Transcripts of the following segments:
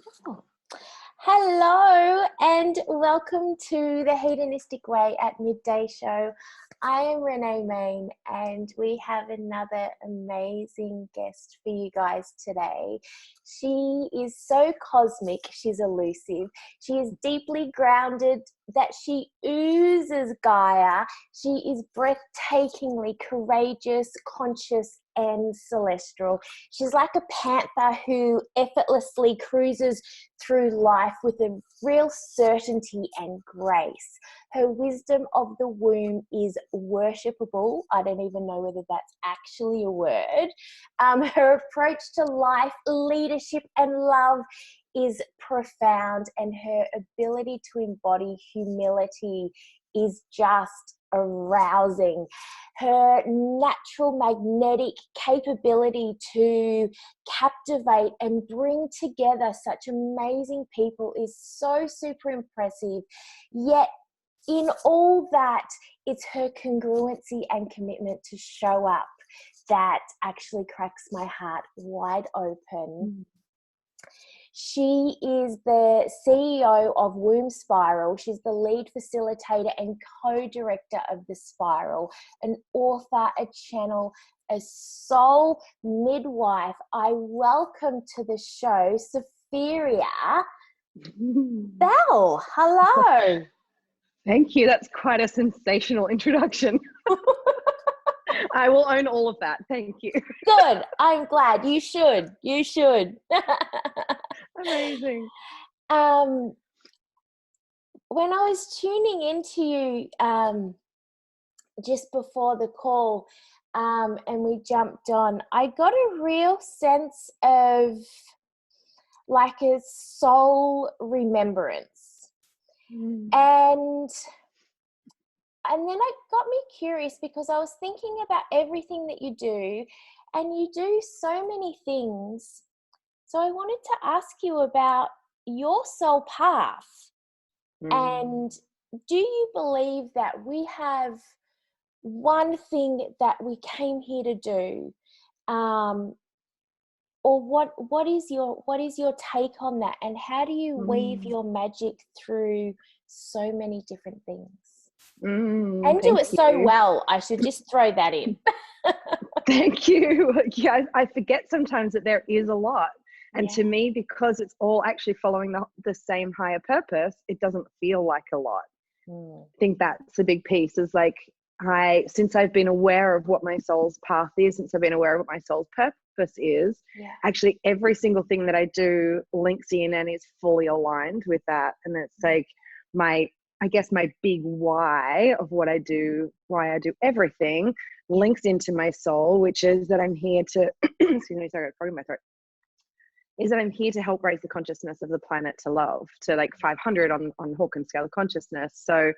Beautiful. Hello and welcome to the Hedonistic Way at Midday show. I am Renee Main and we have another amazing guest for you guys today. She is so cosmic, she's elusive. She is deeply grounded that she oozes Gaia. She is breathtakingly courageous, conscious and celestial. She's like a panther who effortlessly cruises through life with a real certainty and grace. Her wisdom of the womb is worshipable. I don't even know whether that's actually a word. Her approach to life, leadership, and love is profound, and her ability to embody humility is just arousing. Her natural magnetic capability to captivate and bring together such amazing people is so super impressive. Yet in all that, it's her congruency and commitment to show up that actually cracks my heart wide open. She is the CEO of Womb Spiral. She's the lead facilitator and co-director of The Spiral, an author, a channel, a soul midwife. I welcome to the show Zapheria. Belle, hello. Thank you. That's quite a sensational introduction. I will own all of that. Thank you. Good. I'm glad. You should. You should. Amazing. When I was tuning into you just before the call and we jumped on, I got a real sense of like a soul remembrance. And then it got me curious because I was thinking about everything that you do, and you do so many things. So I wanted to ask you about your soul path. And do you believe that we have one thing that we came here to do? Or what is your take on that? And how do you weave your magic through so many different things? And do it so well. I should just throw that in. Thank you. Yeah, I forget sometimes that there is a lot. And to me, because it's all actually following the same higher purpose, it doesn't feel like a lot. I think that's a big piece is like, since I've been aware of what my soul's path is, since I've been aware of what my soul's purpose is, actually every single thing that I do links in and is fully aligned with that. And it's like my big why of what I do, why I do everything links into my soul, which is that I'm here to, excuse me, sorry, I got a frog in my throat, is that I'm here to help raise the consciousness of the planet to love, to like 500 on Hawkins scale of consciousness. So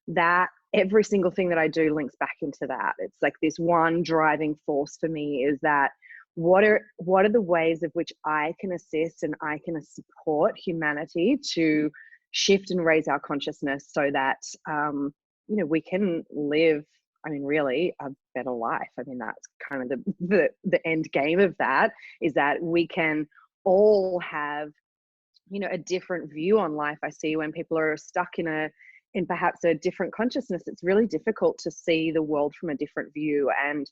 that every single thing that I do links back into that. It's like this one driving force for me is that what are the ways of which I can assist and I can support humanity to shift and raise our consciousness so that we can live, really a better life. That's kind of the end game of that, is that we can all have a different view on life. I see when people are stuck in perhaps a different consciousness, it's really difficult to see the world from a different view. And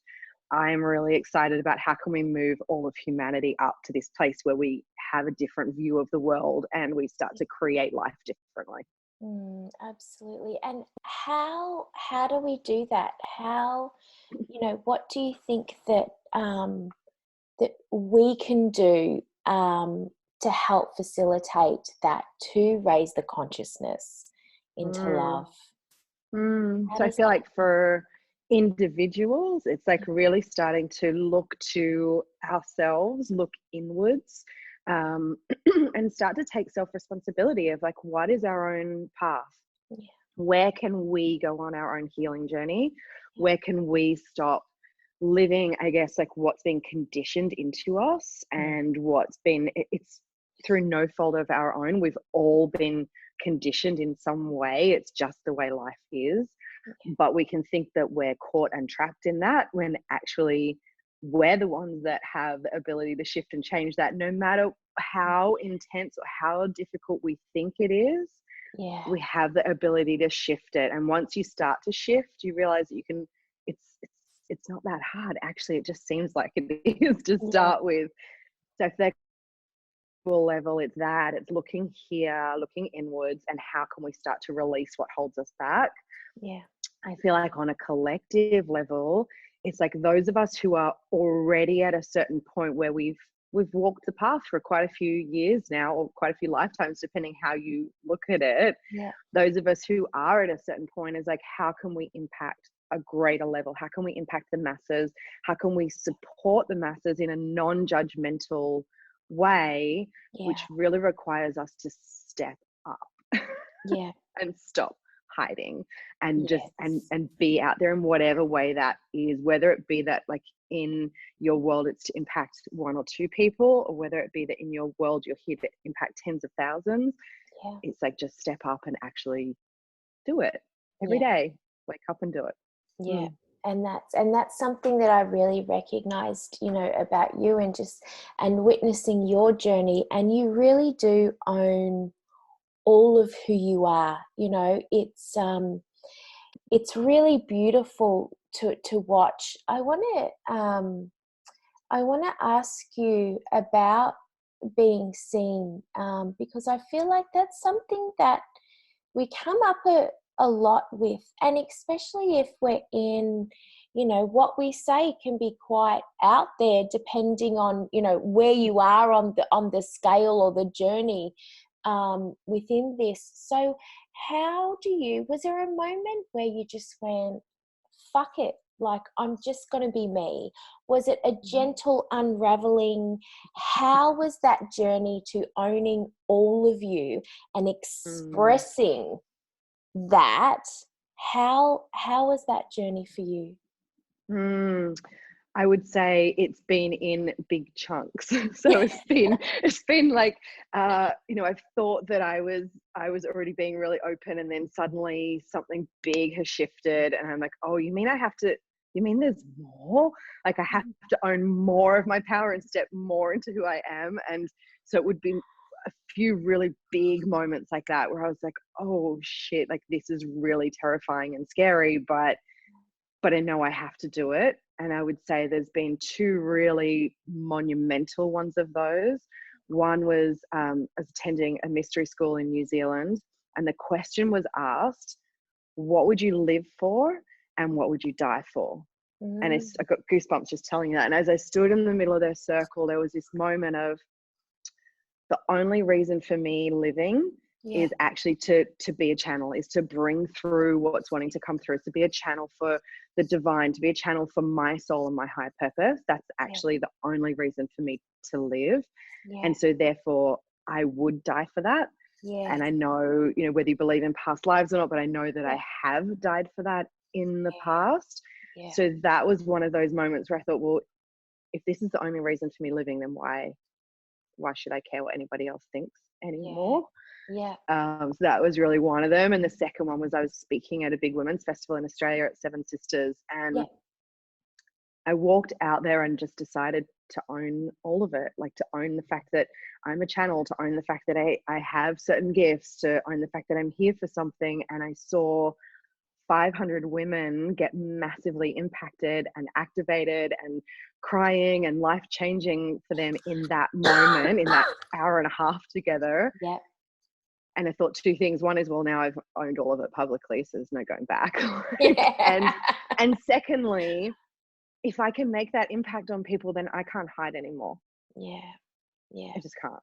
I'm really excited about how can we move all of humanity up to this place where we have a different view of the world and we start to create life differently. Absolutely. And how do we do that? How, what do you think that that we can do to help facilitate that, to raise the consciousness into love? So I feel like for individuals, it's like really starting to look to ourselves, look inwards, and start to take self-responsibility of like, what is our own path? Where can we go on our own healing journey? Where can we stop living, I guess, like what's been conditioned into us and it's through no fault of our own. We've all been conditioned in some way. It's just the way life is. But we can think that we're caught and trapped in that when actually we're the ones that have the ability to shift and change that, no matter how intense or how difficult we think it is. Yeah. We have the ability to shift it. And once you start to shift, you realize that you can, it's not that hard. Actually, it just seems like it is to start with. So if they're level, it's looking here, looking inwards, and how can we start to release what holds us back. I feel like on a collective level, it's like those of us who are already at a certain point where we've walked the path for quite a few years now, or quite a few lifetimes, depending how you look at it. Those of us who are at a certain point is like, how can we impact a greater level? How can we impact the masses? How can we support the masses in a non-judgmental way, which really requires us to step up and stop hiding and just and be out there in whatever way that is, whether it be that like in your world it's to impact 1 or 2 people, or whether it be that in your world you're here to impact tens of thousands. It's like, just step up and actually do it every day. Wake up and do it. And that's something that I really recognized, you know, about you, and witnessing your journey. And you really do own all of who you are. You know, it's really beautiful to watch. I want to ask you about being seen, because I feel like that's something that we come up a lot with, and especially if we're in, you know, what we say can be quite out there, depending on, you know, where you are on the scale or the journey within this. So was there a moment where you just went, fuck it, like, I'm just going to be me? Was it a gentle unraveling? How was that journey to owning all of you and expressing that? How was that journey for you? I would say it's been in big chunks. So it's been like, you know, I've thought that I was already being really open, and then suddenly something big has shifted, and I'm like, oh, you mean there's more? Like, I have to own more of my power and step more into who I am. And so it would be a few really big moments like that where I was like, oh shit, like this is really terrifying and scary, but I know I have to do it. And I would say there's been 2 really monumental ones of those. One was I was attending a mystery school in New Zealand, and the question was asked, what would you live for and what would you die for? And I got goosebumps just telling you that. And as I stood in the middle of their circle, there was this moment of, the only reason for me living is actually to be a channel, is to bring through what's wanting to come through, is to be a channel for the divine, to be a channel for my soul and my higher purpose. That's actually the only reason for me to live. And so therefore I would die for that. And I know, you know, whether you believe in past lives or not, but I know that I have died for that in the past. So that was one of those moments where I thought, well, if this is the only reason for me living, then why should I care what anybody else thinks anymore? So that was really one of them. And the second one was, I was speaking at a big women's festival in Australia at Seven Sisters, and I walked out there and just decided to own all of it, like to own the fact that I'm a channel, to own the fact that I have certain gifts, to own the fact that I'm here for something. And I saw 500 women get massively impacted and activated and crying and life changing for them in that moment, in that hour and a half together. And I thought 2 things. One is, well, now I've owned all of it publicly, so there's no going back. And secondly, if I can make that impact on people, then I can't hide anymore. I just can't.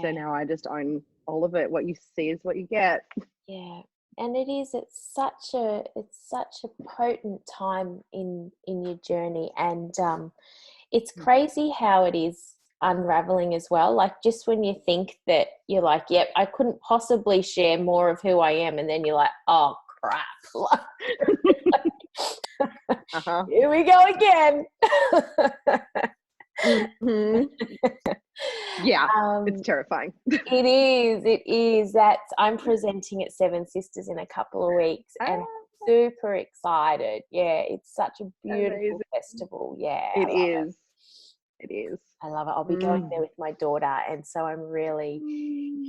So now I just own all of it. What you see is what you get. And it's such a potent time in your journey. And it's crazy how it is unraveling as well. Like, just when you think that you're like, yep, I couldn't possibly share more of who I am, and then you're like, oh crap. Here we go again. It's terrifying. It is. I'm presenting at Seven Sisters in a couple of weeks, and super excited. Yeah, it's such a beautiful Amazing. festival. Yeah, I It love it. is. It is. I love it. I'll be going there Mm. with my daughter, and so I'm really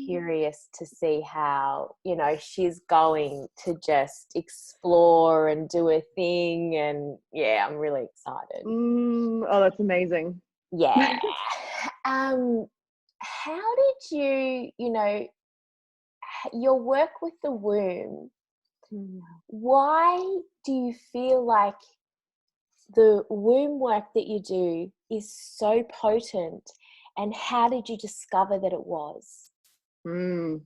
curious to see how, you know, she's going to just explore and do a thing, and yeah, I'm really excited. Oh, that's amazing. Yeah. How did you, you know, your work with the womb, why do you feel like the womb work that you do is so potent, and how did you discover that it was? Mm.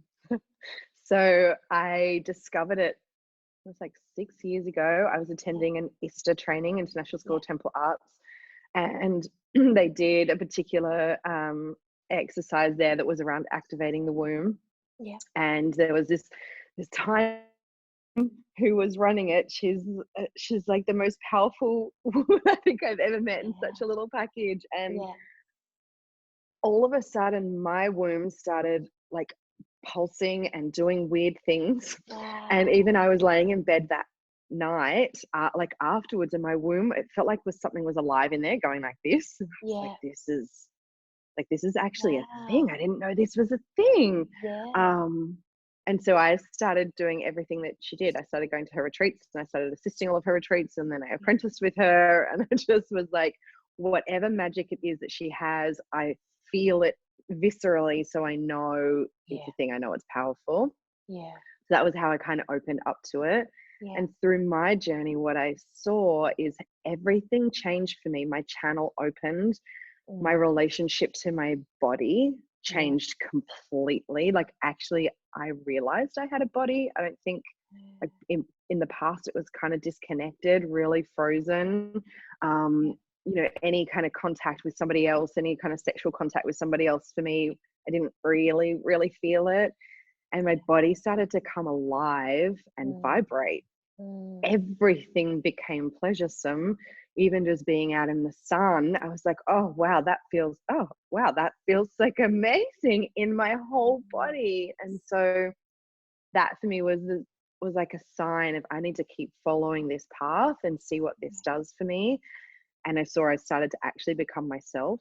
So I discovered it was like 6 years ago. I was attending an ISTA training, International School Yeah, of Temple Arts, and they did a particular exercise there that was around activating the womb. yeah, And there was this time who was running it. She's like the most powerful woman I think I've ever met in yeah, such a little package. And yeah. all of a sudden, my womb started like pulsing and doing weird things. And Wow. even I was laying in bed that night, like afterwards, in my womb, it felt like something was alive in there, going like this. And I was Yeah. like, this is actually a thing. I Wow. didn't know this was a thing. Yeah. Um, and so I started doing everything that she did. I started going to her retreats, and I started assisting all of her retreats, and then I apprenticed with her. And I just was like, whatever magic it is that she has, I feel it viscerally. So I know it's Yeah. a thing. I know it's powerful. Yeah. So that was how I kind of opened up to it. Yeah. And through my journey, what I saw is everything changed for me. My channel opened, my Mm. relationship to my body Yeah. changed completely. Like, actually, I realized I had a body. I don't think, like, in the past, it was kind of disconnected, really frozen. Yeah. Any kind of contact with somebody else, any kind of sexual contact with somebody else, for me, I didn't really feel it. And my body started to come alive and Mm. vibrate. Mm. Everything became pleasuresome. Even just being out in the sun, I was like, oh wow, that feels like amazing in my whole body. And so that for me was like a sign of, I need to keep following this path and see what this does for me. And I started to actually become myself.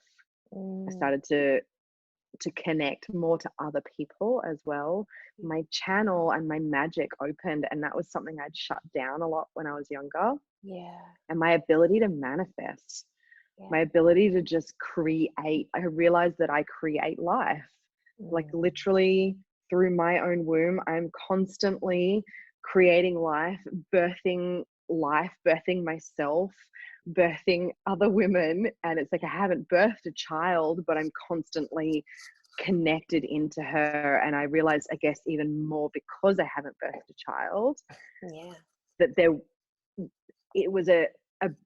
I Mm. started to connect more to other people as well. My channel and my magic opened, and that was something I'd shut down a lot when I was younger. Yeah. And my ability to manifest, Yeah. my ability to just create, I realized that I create life. Like, Mm. literally, through my own womb, I'm constantly creating life, birthing myself, birthing other women. And it's like, I haven't birthed a child, but I'm constantly connected into her. And I realized, I guess, even more because I haven't birthed a child, Yeah. that it was a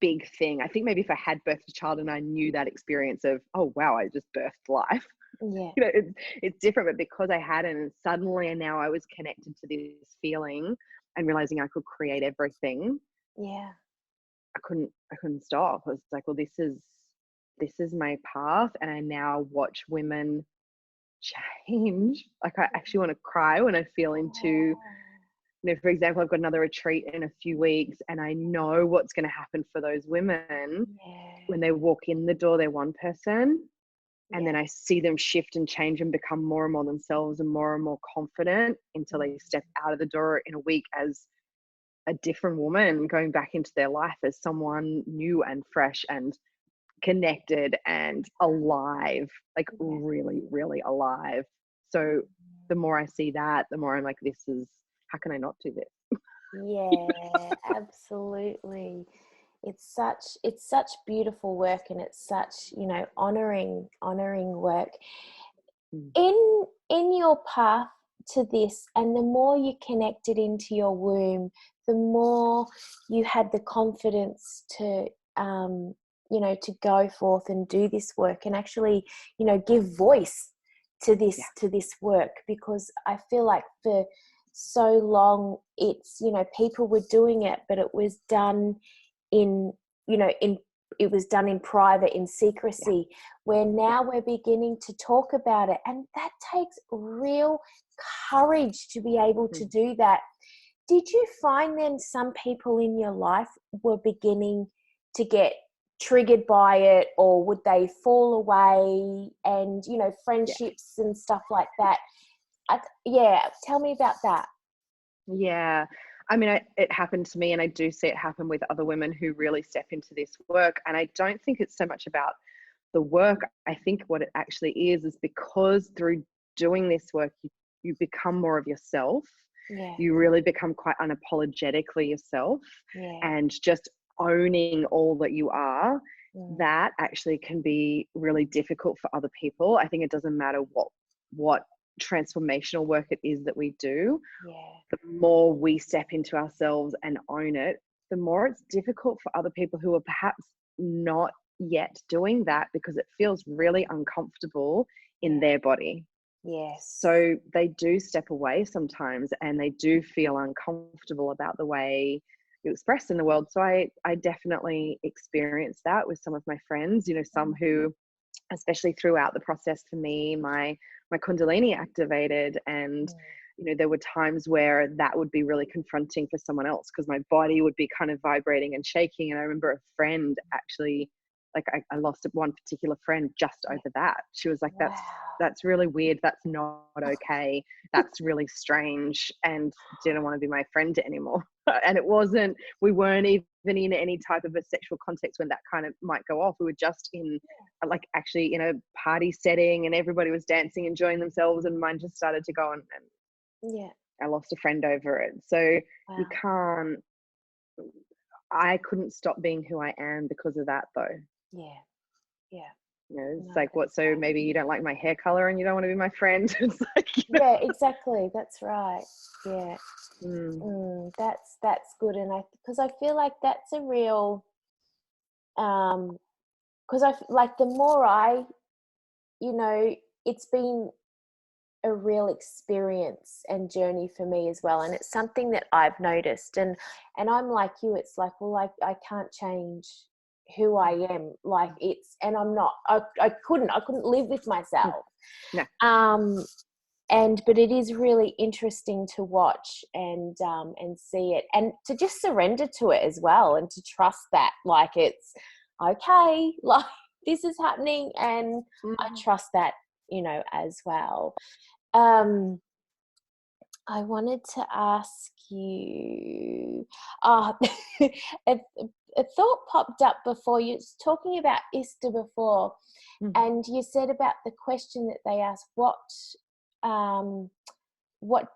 big thing. I think maybe if I had birthed a child and I knew that experience of, oh wow, I just birthed life, Yeah. it's different. But because I hadn't, and suddenly, and now I was connected to this feeling and realizing I could create everything, Yeah. I couldn't stop. I was like, well, this is my path. And I now watch women change. Like, I actually want to cry when I feel into, for example, I've got another retreat in a few weeks, and I know what's going to happen for those women. Yeah. When they walk in the door, they're one person, and Yeah. then I see them shift and change and become more and more themselves and more confident, until they step out of the door in a week as a different woman, going back into their life as someone new and fresh and connected and alive, like Yeah. really alive. So the more I see that, the more I'm like, how can I not do this? Yeah, absolutely. It's such beautiful work, and it's such, you know, honoring work. Mm. In your path to this, and the more you connected into your womb, the more you had the confidence to you know, to go forth and do this work, and actually, you know, give voice to Yeah. this work. Because I feel like for so long, it's, you know, people were doing it, but it was done in, you know, it was done in private, in Yeah. secrecy, where Yeah. now we're beginning to talk about it. And that takes real courage to be able to Mm. do that. did you find then some people in your life were beginning to get triggered by it, or would they fall away, and, you know, friendships and stuff like that? Tell me about that. Yeah. I mean, it happened to me, and I do see it happen with other women who really step into this work. And I don't think it's so much about the work. I think what it actually is because through doing this work, you become more of yourself. Yeah. You really become quite unapologetically yourself, and just owning all that you are. That actually can be really difficult for other people. I think it doesn't matter what transformational work it is that we do. The more we step into ourselves and own it, the more it's difficult for other people who are perhaps not yet doing that, because it feels really uncomfortable in their body. Yes. So they do step away sometimes, and they do feel uncomfortable about the way you express in the world. So I definitely experienced that with some of my friends, you know, some who, especially throughout the process for me, my Kundalini activated, and you know, there were times where that would be really confronting for someone else, because my body would be kind of vibrating and shaking. And I remember a friend actually, like I lost one particular friend just over that. She was like, that's really weird. That's not okay. That's really strange, and didn't want to be my friend anymore. And we weren't even in any type of a sexual context when that kind of might go off. We were just in like actually in a party setting, and everybody was dancing, enjoying themselves, and mine just started to go, and I lost a friend over it. So you can't, I couldn't stop being who I am because of that though. Yeah. You know, it's like, what, so maybe you don't like my hair color and you don't want to be my friend? It's like, yeah, exactly. That's right. Yeah. That's good. And because I feel like that's a real, because I like the more you know, it's been a real experience and journey for me as well, and it's something that I've noticed, and I'm like you. It's like, well, I can't change who I am, like it's, and I'm not, I couldn't live with myself. But it is really interesting to watch and see it, and to just surrender to it as well, and to trust that, like, it's okay, like this is happening, and I trust that, you know, as well. I wanted to ask you, a thought popped up before. You was talking about Easter before, and you said about the question that they asked, what's the one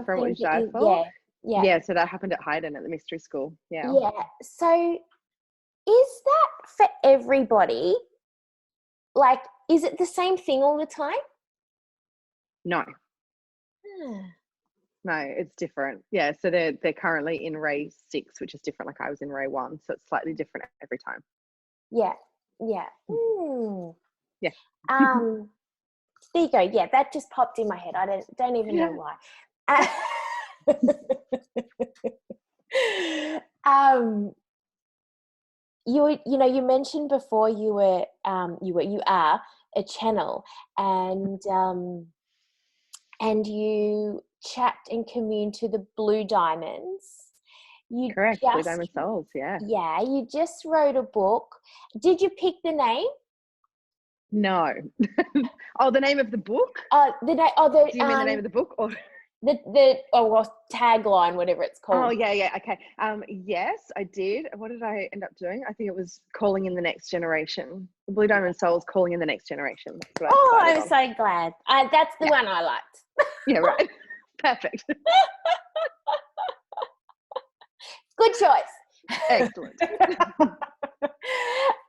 thing that you, yeah, so that happened at Haydn at the mystery school. So is that for everybody? Like, is it the same thing all the time? No. No, it's different. Yeah, so they're currently in Ray 6, which is different. Like I was in Ray 1, so it's slightly different every time. Yeah. There you go. Yeah, that just popped in my head. I don't even know why. You mentioned before you are a channel, and you chat and commune to the blue diamonds. Correct, blue diamond souls. Yeah, you just wrote a book. Did you pick the name? No. Oh, the name of the book? Do you mean the name of the book, or the tagline, whatever it's called? Oh yeah, okay. Yes, I did. What did I end up doing? I think it was calling in the next generation. The Blue Diamond Souls, calling in the next generation. I'm so glad. That's the one I liked. Yeah, right. Perfect. Good choice. Excellent.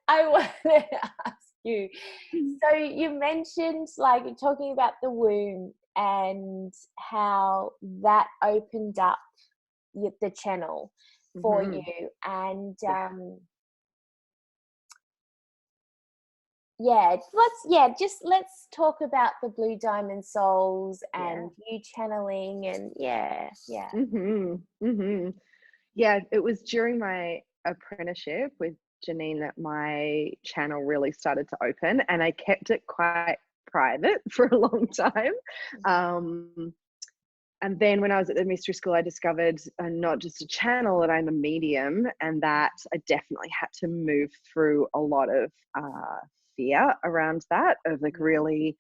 I want to ask you. So you mentioned, like, you're talking about the womb and how that opened up the channel for you, and let's talk about the blue diamond souls and you channeling, and Yeah, it was during my apprenticeship with Janine that my channel really started to open, and I kept it quite private for a long time. And then when I was at the mystery school, I discovered not just a channel, that I'm a medium, and that I definitely had to move through a lot of fear around that, of like really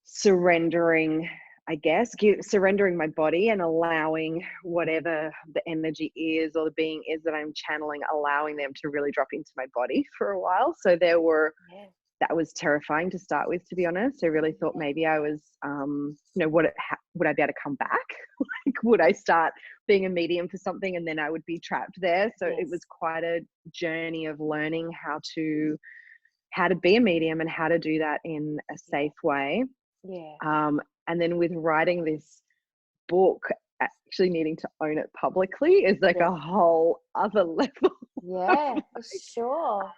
surrendering, I guess, surrendering my body and allowing whatever the energy is or the being is that I'm channeling, allowing them to really drop into my body for a while. So that was terrifying to start with, to be honest. I really thought maybe I was, would I be able to come back? Like, would I start being a medium for something and then I would be trapped there? So it was quite a journey of learning how to be a medium and how to do that in a safe way. And then with writing this book, actually needing to own it publicly is like a whole other level. Yeah, for sure.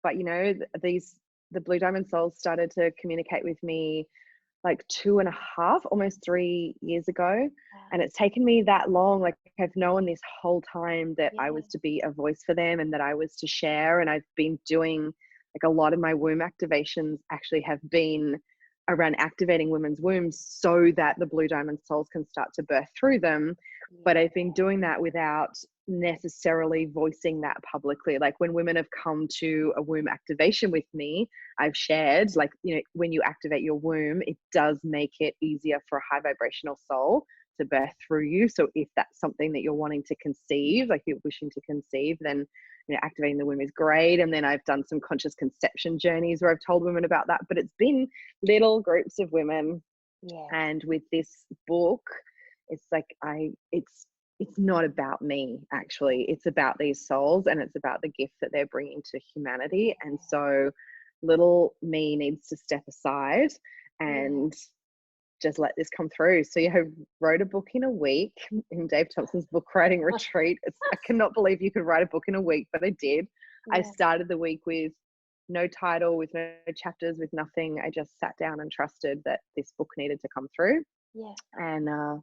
But the Blue Diamond Souls started to communicate with me like 2.5, almost 3 years ago. And it's taken me that long. Like, I've known this whole time that I was to be a voice for them and that I was to share. And I've been doing, like, a lot of my womb activations actually have been around activating women's wombs so that the Blue Diamond Souls can start to birth through them. But I've been doing that without necessarily voicing that publicly. Like, when women have come to a womb activation with me, I've shared, like, when you activate your womb, it does make it easier for a high vibrational soul to birth through you. So if that's something that you're wanting to conceive, like you're wishing to conceive, then activating the womb is great. And then I've done some conscious conception journeys where I've told women about that, but it's been little groups of women. And with this book, it's like it's not about me, actually. It's about these souls, and it's about the gift that they're bringing to humanity. And so little me needs to step aside and just let this come through. So I wrote a book in a week in Dave Thompson's book writing retreat. I cannot believe you could write a book in a week, but I did. I started the week with no title, with no chapters, with nothing. I just sat down and trusted that this book needed to come through. And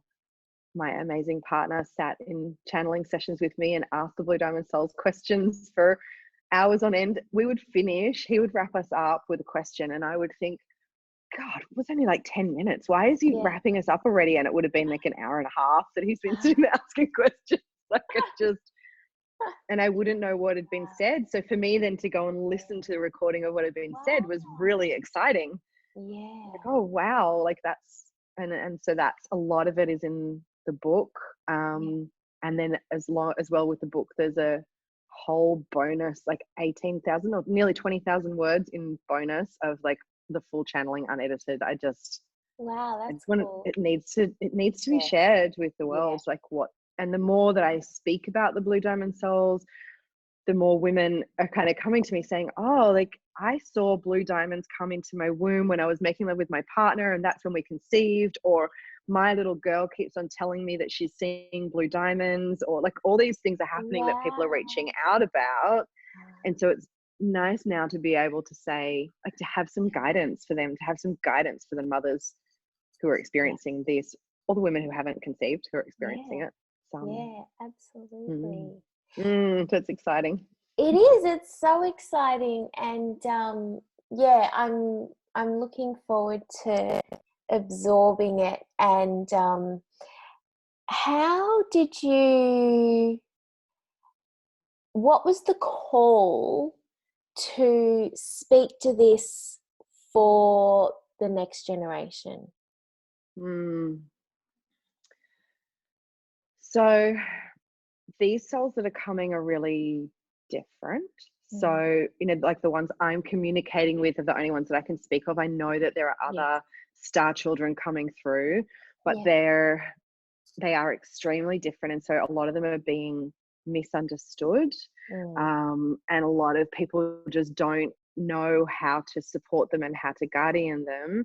my amazing partner sat in channeling sessions with me and asked the Blue Diamond Souls questions for hours on end. We would finish, he would wrap us up with a question, and I would think, God, it was only like 10 minutes. Why is he wrapping us up already? And it would have been like an hour and a half that he's been sitting there asking questions. Like, it's just, and I wouldn't know what had been said. So for me then to go and listen to the recording of what had been said was really exciting. Like, oh, wow. Like, that's, and so that's a lot of it is in the book. And then as well with the book, there's a whole bonus, like 18,000 or nearly 20,000 words in bonus of like the full channeling unedited. That's cool. It needs to be shared with the world. Like, what, and the more that I speak about the Blue Diamond Souls, the more women are kind of coming to me saying, oh, like, I saw blue diamonds come into my womb when I was making love with my partner, and that's when we conceived. Or my little girl keeps on telling me that she's seeing blue diamonds, or like all these things are happening that people are reaching out about. And so it's nice now to be able to say, like, to have some guidance for them, to have some guidance for the mothers who are experiencing this, or the women who haven't conceived who are experiencing it. So, Absolutely. That's exciting. It is. It's so exciting, and I'm looking forward to absorbing it. And what was the call to speak to this for the next generation? So these souls that are coming are really different. So, like the ones I'm communicating with are the only ones that I can speak of. I know that there are other star children coming through, but they are extremely different. And so a lot of them are being misunderstood. And a lot of people just don't know how to support them and how to guardian them.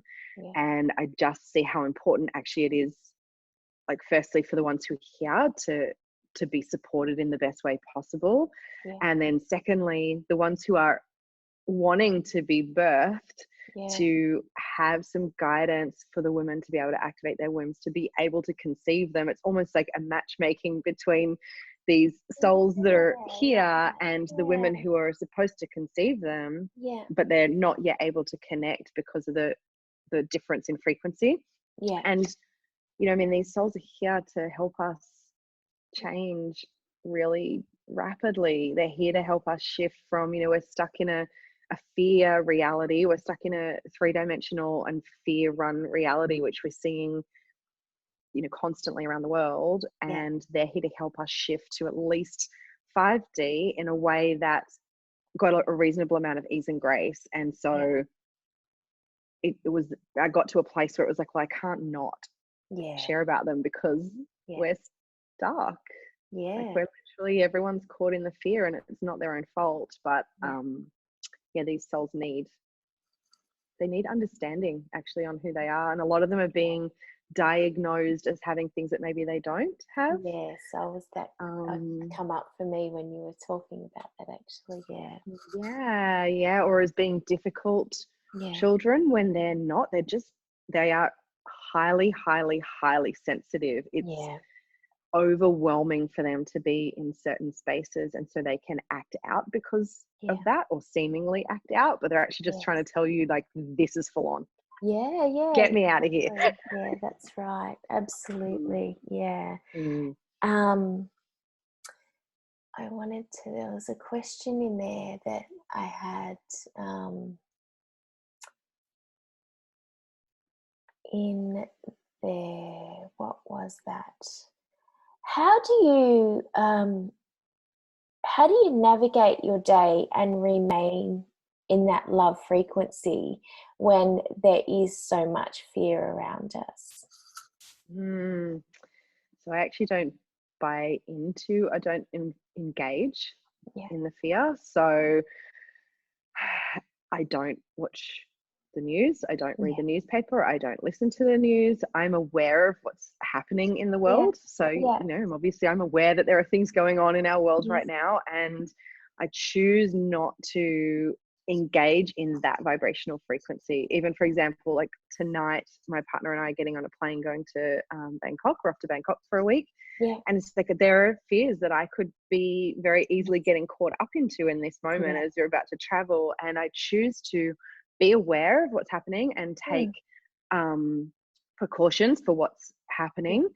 And I just see how important actually it is, like, firstly for the ones who are here to be supported in the best way possible. And then secondly, the ones who are wanting to be birthed, to have some guidance for the women to be able to activate their wombs, to be able to conceive them. It's almost like a matchmaking between these souls that are here and the women who are supposed to conceive them, but they're not yet able to connect because of the difference in frequency. And you know, I mean, these souls are here to help us change really rapidly. They're here to help us shift from, you know, we're stuck in a fear reality. We're stuck in a 3-dimensional and fear run reality, which we're seeing, you know, constantly around the world. And they're here to help us shift to at least 5D in a way that's got a reasonable amount of ease and grace. And so it was, I got to a place where it was like, well, I can't not share about them because we're stuck. Like, we're literally, everyone's caught in the fear, and it's not their own fault. But these souls need understanding actually on who they are, and a lot of them are being diagnosed as having things that maybe they don't have. So was that come up for me when you were talking about that, actually. Or as being difficult children when they're not. They are highly sensitive. It's overwhelming for them to be in certain spaces, and so they can act out because of that, or seemingly act out, but they're actually just trying to tell you, like, this is full on. Get me out of here. Yeah, that's right. Absolutely. I wanted to, there was a question in there that I had in there. What was that? How do you navigate your day and remain in that love frequency when there is so much fear around us? So I actually don't engage in the fear. So I don't watch the news. I don't read the newspaper. I don't listen to the news. I'm aware of what's happening in the world. So, you know, obviously I'm aware that there are things going on in our world right now, and I choose not to engage in that vibrational frequency. Even, for example, like tonight, my partner and I are getting on a plane going to Bangkok. We're off to Bangkok for a week. And it's like, there are fears that I could be very easily getting caught up into in this moment as you're about to travel. And I choose to be aware of what's happening and take precautions for what's happening.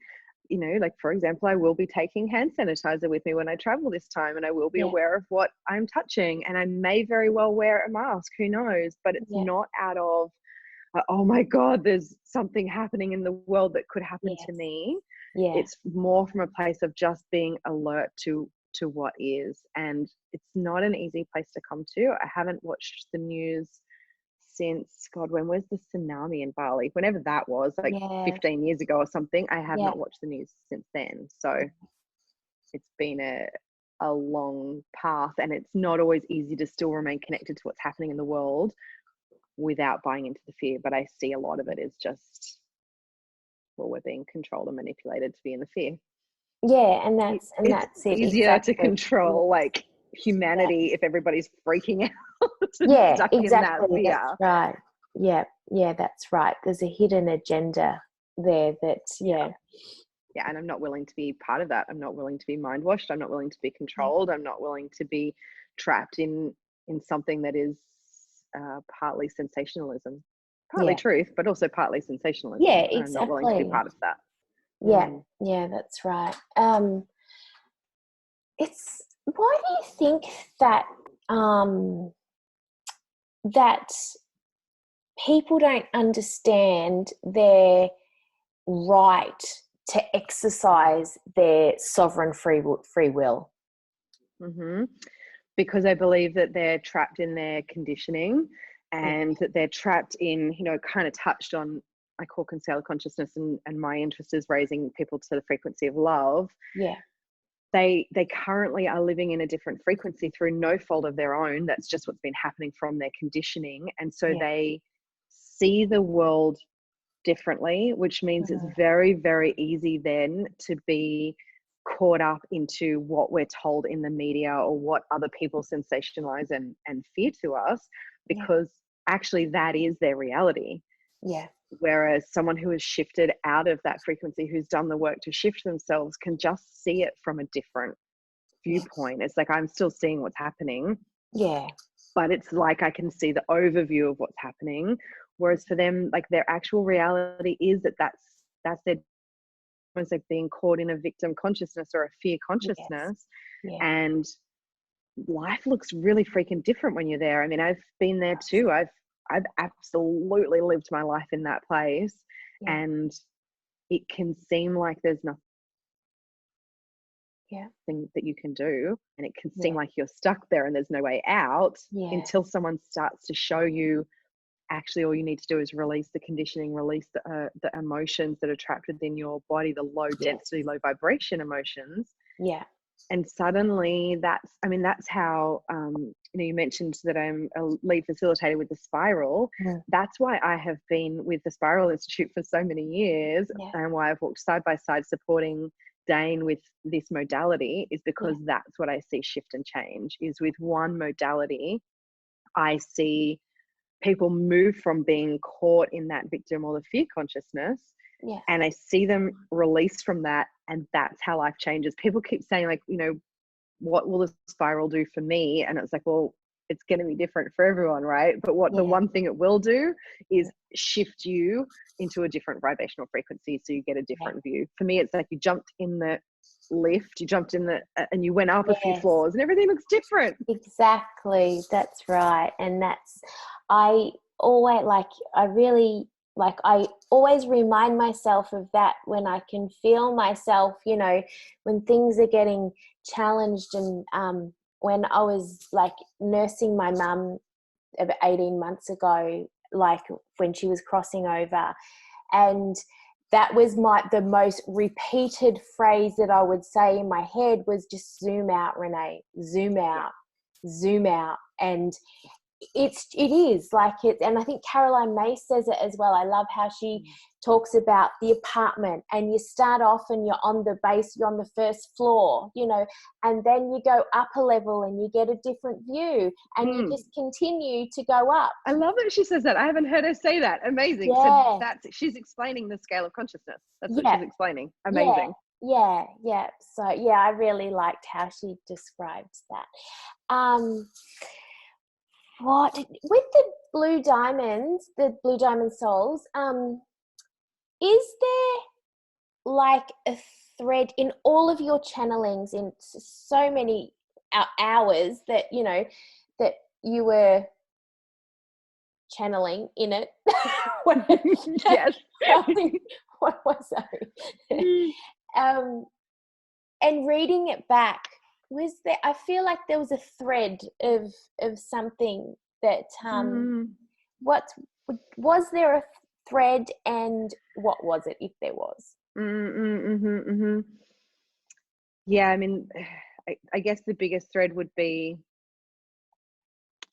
You know, like, for example, I will be taking hand sanitizer with me when I travel this time, and I will be aware of what I'm touching, and I may very well wear a mask, who knows, but it's not out of, oh my God, there's something happening in the world that could happen to me. It's more from a place of just being alert to what is. And it's not an easy place to come to. I haven't watched the news since, God, when was the tsunami in Bali? Whenever that was, like 15 years ago or something. I have not watched the news since then. So it's been a long path, and it's not always easy to still remain connected to what's happening in the world without buying into the fear. But I see a lot of it is just, well, we're being controlled and manipulated to be in the fear. And that's it. Easier to control, like, humanity if everybody's freaking out. Stuck in that fear. That's right. That's right. There's a hidden agenda there that's and I'm not willing to be part of that. I'm not willing to be mind washed. I'm not willing to be controlled. I'm not willing to be trapped in something that is partly sensationalism, partly truth, but also partly sensationalism. Exactly. I'm not willing to be part of that. That's right. It's, why do you think that that people don't understand their right to exercise their sovereign free will? Because I believe that they're trapped in their conditioning, and that they're trapped in, you know, kind of touched on, I call concealed consciousness, and my interest is raising people to the frequency of love. They currently are living in a different frequency through no fault of their own. That's just what's been happening from their conditioning. And so they see the world differently, which means it's very, very easy then to be caught up into what we're told in the media, or what other people sensationalize and fear to us, because actually that is their reality. Whereas someone who has shifted out of that frequency, who's done the work to shift themselves, can just see it from a different viewpoint. It's like, I'm still seeing what's happening, but it's like I can see the overview of what's happening. Whereas for them, like, their actual reality is that's their almost like being caught in a victim consciousness or a fear consciousness. Yes. Yeah. And life looks really freaking different when you're there. I mean, I've been there too. I've absolutely lived my life in that place. Yeah. And it can seem like there's nothing Yeah. that you can do, and it can seem like you're stuck there and there's no way out until someone starts to show you, actually all you need to do is release the conditioning, release the emotions that are trapped within your body, the low density, low vibration emotions. Yeah. And suddenly that's how, you mentioned that I'm a lead facilitator with the Spiral. That's why I have been with the Spiral Institute for so many years, and why I've walked side by side supporting Dane with this modality, is because that's what I see shift and change. Is with one modality, I see people move from being caught in that victim or the fear consciousness, and I see them release from that, and that's how life changes. People keep saying, like, what will the Spiral do for me? And it's like, well, it's going to be different for everyone, right? But what the one thing it will do is shift you into a different vibrational frequency, so you get a different view. For me, it's like you jumped in the lift, you jumped in and you went up a few floors, and everything looks different. Exactly, that's right. And that's, I always remind myself of that when I can feel myself, when things are getting challenged. And when I was like nursing my mum about 18 months ago, like when she was crossing over, and that was the most repeated phrase that I would say in my head was just zoom out, Renee, zoom out, zoom out. And it is like it. And I think Caroline May says it as well. I love how she talks about the apartment, and you start off and you're on the base, you're on the first floor, and then you go up a level and you get a different view, and you just continue to go up. I love that she says that. I haven't heard her say that. Amazing. So she's explaining the scale of consciousness. That's what she's explaining. Amazing. Yeah. So I really liked how she described that. What with the blue diamonds, the blue diamond souls, is there like a thread in all of your channelings, in so many hours that that you were channeling in it? Yes. What was I? And reading it back, was there, I feel like there was a thread of something that what was there a thread, and what was it, if there was? Yeah, I mean, I guess the biggest thread would be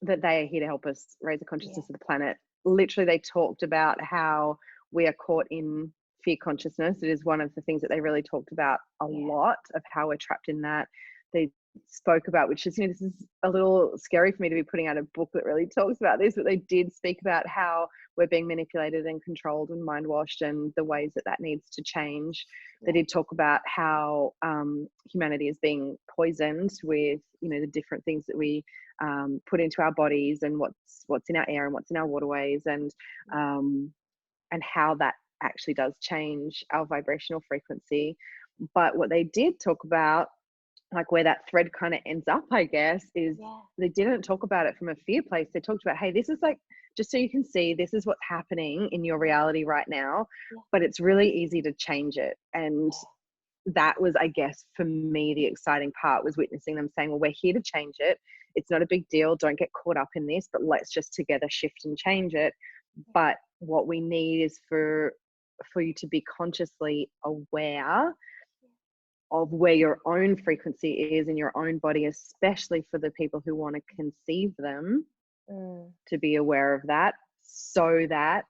that they are here to help us raise the consciousness of the planet. Literally, they talked about how we are caught in fear consciousness. It is one of the things that they really talked about a lot, of how we're trapped in that. They spoke about, which is, this is a little scary for me to be putting out a book that really talks about this, but they did speak about how we're being manipulated and controlled and mind washed, and the ways that needs to change. They did talk about how humanity is being poisoned with, the different things that we put into our bodies, and what's in our air and what's in our waterways, and how that actually does change our vibrational frequency. But what they did talk about, like where that thread kind of ends up, I guess, is they didn't talk about it from a fear place. They talked about, hey, this is like, just so you can see, this is what's happening in your reality right now, but it's really easy to change it. And that was, I guess, for me, the exciting part was witnessing them saying, well, we're here to change it. It's not a big deal. Don't get caught up in this, but let's just together shift and change it. But what we need is for you to be consciously aware of where your own frequency is in your own body, especially for the people who want to conceive them, to be aware of that, so that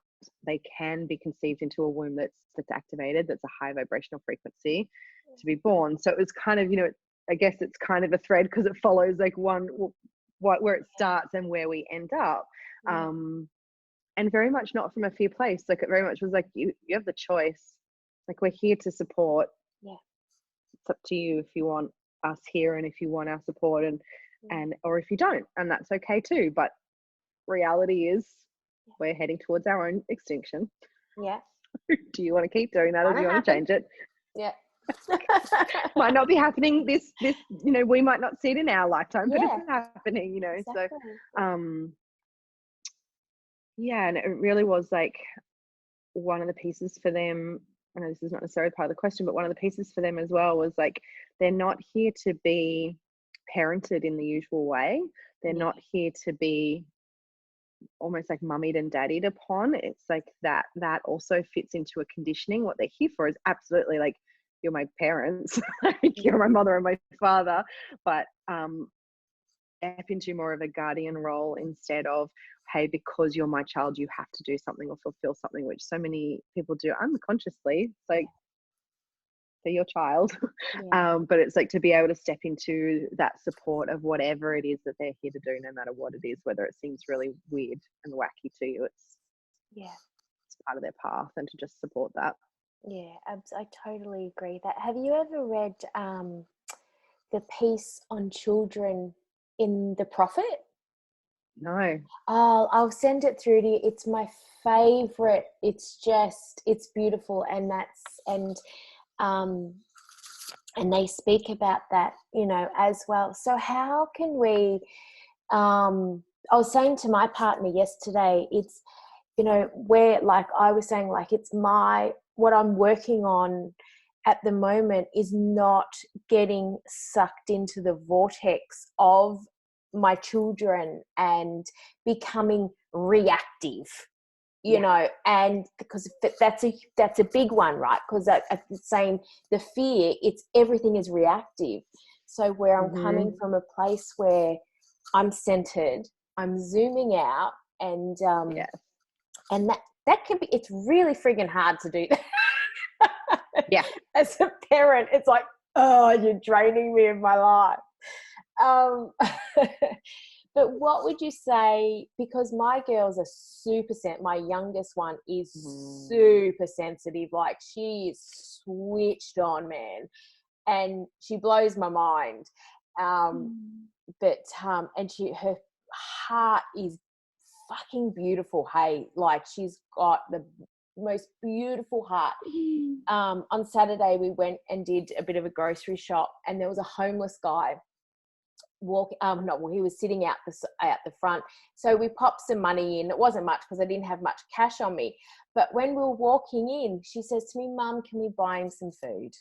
they can be conceived into a womb that's activated, that's a high vibrational frequency, to be born. So it was kind of, I guess it's kind of a thread, because it follows like where it starts and where we end up. And very much not from a fear place. Like, it very much was like, you have the choice. Like, we're here to support. It's up to you if you want us here, and if you want our support, and or if you don't, and that's okay too. But reality is, we're heading towards our own extinction. Do you want to keep doing that, or do you want to change it? Yeah. Might not be happening this, we might not see it in our lifetime, but Yeah. it's happening, Exactly. So yeah, and it really was like one of the pieces for them. I know this is not necessarily part of the question, but one of the pieces for them as well was like, they're not here to be parented in the usual way. They're not here to be almost like mummied and daddied upon. It's like that also fits into a conditioning. What they're here for is absolutely like, you're my parents, like you're my mother and my father, but step into more of a guardian role instead of, hey, because you're my child, you have to do something or fulfill something, which so many people do unconsciously. It's like, they're your child. But it's like to be able to step into that support of whatever it is that they're here to do, no matter what it is, whether it seems really weird and wacky to you, it's part of their path, and to just support that. Yeah, I totally agree that. Have you ever read the piece on children in The Prophet? No. Oh, I'll send it through to you. It's my favorite. It's beautiful, and they speak about that, as well. So how can we? I was saying to my partner yesterday, it's, where, like I was saying, like it's what I'm working on at the moment is not getting sucked into the vortex of my children and becoming reactive, and because that's a big one, right? Because at the same, the fear, it's everything is reactive. So where I'm coming from a place where I'm centered, I'm zooming out, and and that can be, it's really friggin' hard to do that. Yeah. As a parent, it's like, oh, you're draining me of my life. But what would you say, because my girls are my youngest one is super sensitive, like she is switched on, man, and she blows my mind. But and her heart is fucking beautiful. Hey, like she's got the most beautiful heart. On Saturday we went and did a bit of a grocery shop, and there was a homeless guy he was sitting out the front. So we popped some money in. It wasn't much because I didn't have much cash on me. But when we were walking in, she says to me, "Mum, can we buy him some food?"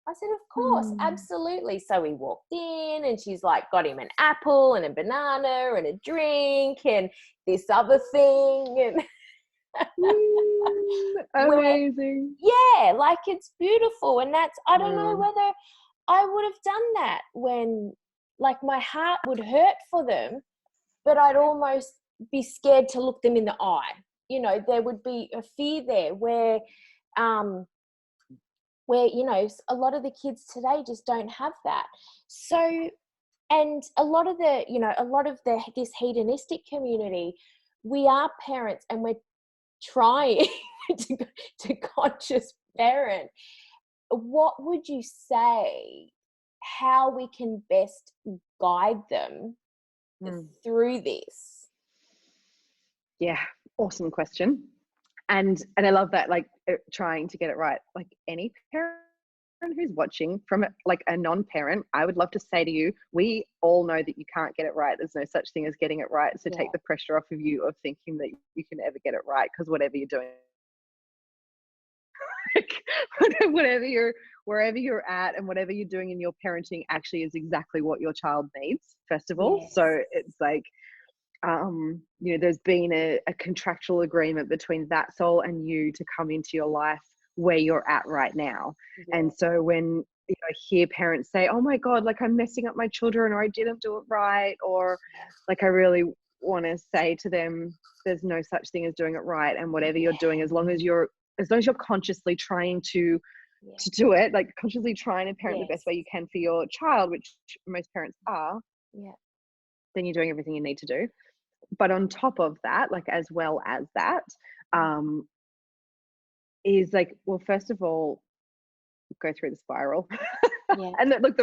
I said, "Of course, absolutely." So we walked in, and she's like, got him an apple and a banana and a drink and this other thing. And amazing. like it's beautiful. And that's, I don't know whether I would have done that when, like, my heart would hurt for them, but I'd almost be scared to look them in the eye. There would be a fear there where a lot of the kids today just don't have that. So, and a lot of this hedonistic community, we are parents and we're trying to conscious parent. What would you say, how we can best guide them through this? Yeah, awesome question. And I love that, like trying to get it right. Like any parent who's watching from like a non-parent, I would love to say to you, we all know that you can't get it right. There's no such thing as getting it right. So take the pressure off of you of thinking that you can ever get it right, because whatever you're doing, wherever you're at and whatever you're doing in your parenting actually is exactly what your child needs, first of all. So it's like, there's been a contractual agreement between that soul and you to come into your life where you're at right now. And so when I hear parents say, "Oh my God, like I'm messing up my children, or I didn't do it right," or like, I really want to say to them, there's no such thing as doing it right. And whatever you're doing, as long as you're consciously trying to do it, like consciously trying to parent the best way you can for your child, which most parents are, then you're doing everything you need to do. But on top of that, like as well as that, is like, well, first of all, go through the spiral. Yeah. And that, look,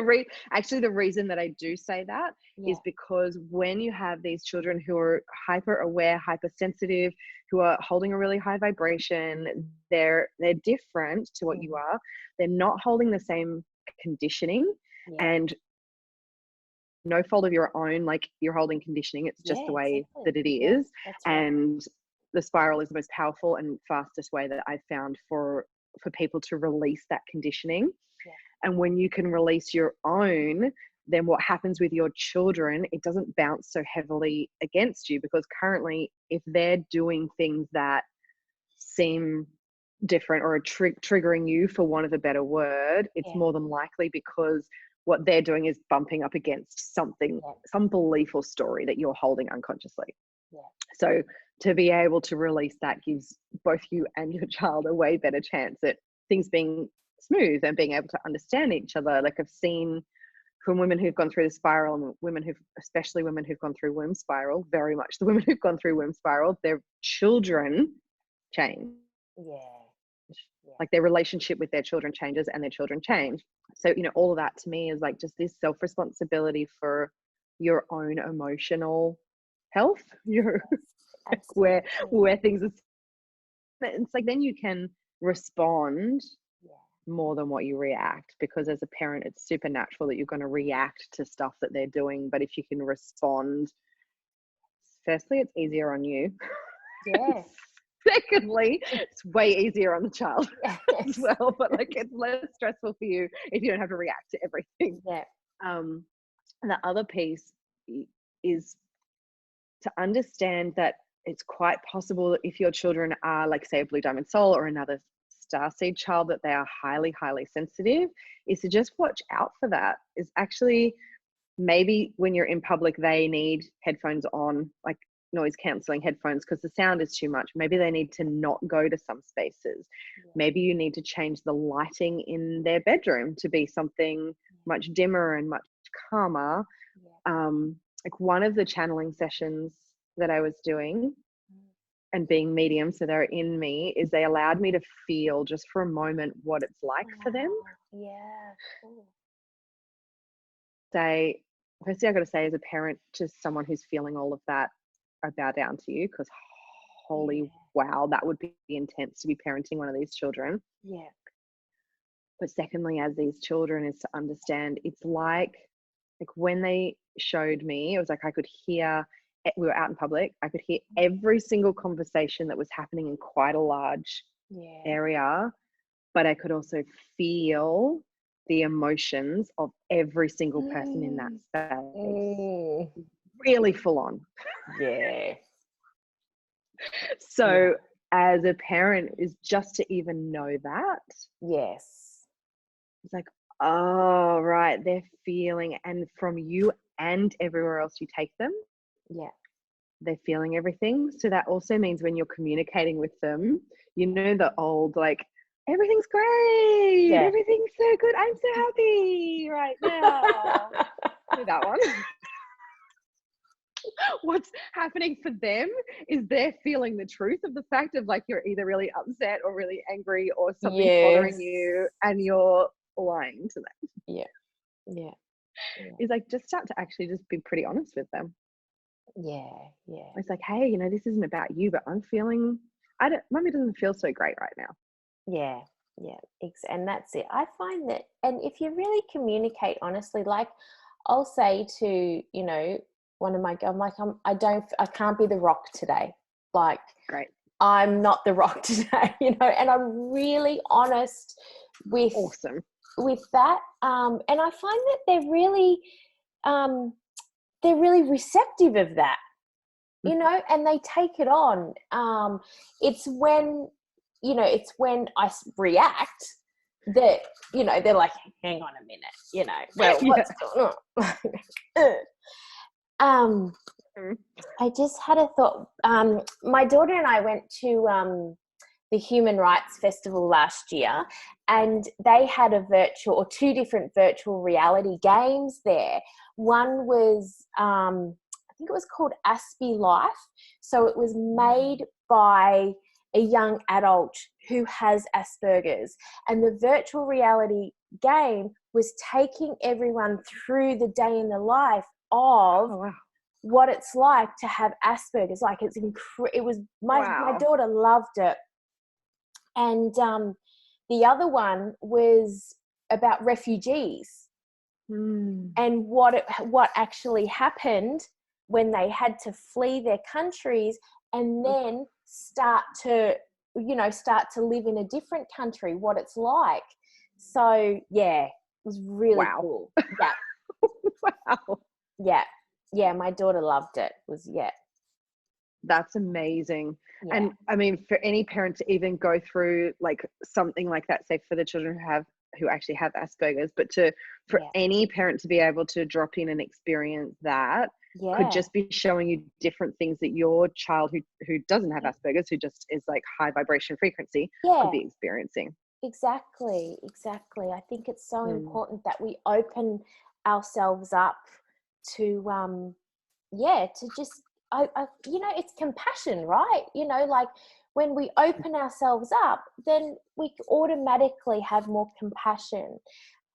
actually the reason that I do say that is because when you have these children who are hyper aware, hypersensitive, who are holding a really high vibration, they're different to what you are. They're not holding the same conditioning, and no fault of your own, like you're holding conditioning. It's just the way that it is. That's right. And the spiral is the most powerful and fastest way that I've found for people to release that conditioning. And when you can release your own, then what happens with your children, it doesn't bounce so heavily against you, because currently if they're doing things that seem different or are triggering you, for want of a better word, it's more than likely because what they're doing is bumping up against something, some belief or story that you're holding unconsciously. So to be able to release that gives both you and your child a way better chance at things being smooth and being able to understand each other. Like I've seen from women who've gone through the spiral, and especially women who've gone through womb spiral, very much the women who've gone through womb spiral, their children change. Like their relationship with their children changes and their children change. So, all of that to me is like just this self-responsibility for your own emotional health, like where things are. It's like then you can respond more than what you react, because as a parent it's super natural that you're going to react to stuff that they're doing. But if you can respond, firstly, it's easier on you. Secondly, it's way easier on the child as well, but like it's less stressful for you if you don't have to react to everything. The other piece is to understand that it's quite possible that if your children are, like, say, a blue diamond soul or another starseed child, that they are highly, highly sensitive, is to just watch out for that. Is actually maybe when you're in public, they need headphones on, like noise cancelling headphones, because the sound is too much. Maybe they need to not go to some spaces. Maybe you need to change the lighting in their bedroom to be something much dimmer and much calmer. Like one of the channeling sessions that I was doing and being medium, so they're in me, is they allowed me to feel just for a moment what it's like for them. Firstly, I got to say, as a parent to someone who's feeling all of that, I bow down to you, because holy wow, that would be intense to be parenting one of these children. But secondly, as these children, is to understand it's like when they showed me, it was like I could hear, we were out in public, I could hear every single conversation that was happening in quite a large area, but I could also feel the emotions of every single person in that space. Really full on. So as a parent, is just to even know that. It's like, oh, right, they're feeling, and from you and everywhere else you take them, they're feeling everything. So that also means when you're communicating with them, the old, like, everything's great, everything's so good, I'm so happy right now. That one. What's happening for them is they're feeling the truth of the fact of, like, you're either really upset or really angry or something's bothering you, and you're lying to them. It's like, just start to actually just be pretty honest with them. It's like, hey, this isn't about you, but I'm feeling, Mummy doesn't feel so great right now. And that's it. I find that, and if you really communicate honestly, like I'll say to one of my, I'm like, I can't be the rock today, like, great, I'm not the rock today, and I'm really honest with that, and I find that they're really receptive of that, and they take it on. It's when I react that, they're like, hang on a minute, well, what's going on? I just had a thought. My daughter and I went to the Human Rights Festival last year, and they had two different virtual reality games there. One was, I think it was called Aspie Life. So it was made by a young adult who has Asperger's, and the virtual reality game was taking everyone through the day in the life of what it's like to have Asperger's. Like it was my daughter loved it. And the other one was about refugees and what actually happened when they had to flee their countries and then start to live in a different country, what it's like. So yeah, it was really cool. Yeah. Wow. Yeah, my daughter loved it. That's amazing. Yeah. And I mean, for any parent to even go through like something like that, say for the children who actually have Asperger's, but for any parent to be able to drop in and experience that could just be showing you different things that your child who doesn't have Asperger's, who just is like high vibration frequency, could be experiencing. Exactly. I think it's so important that we open ourselves up to to just it's compassion, right? Like when we open ourselves up, then we automatically have more compassion,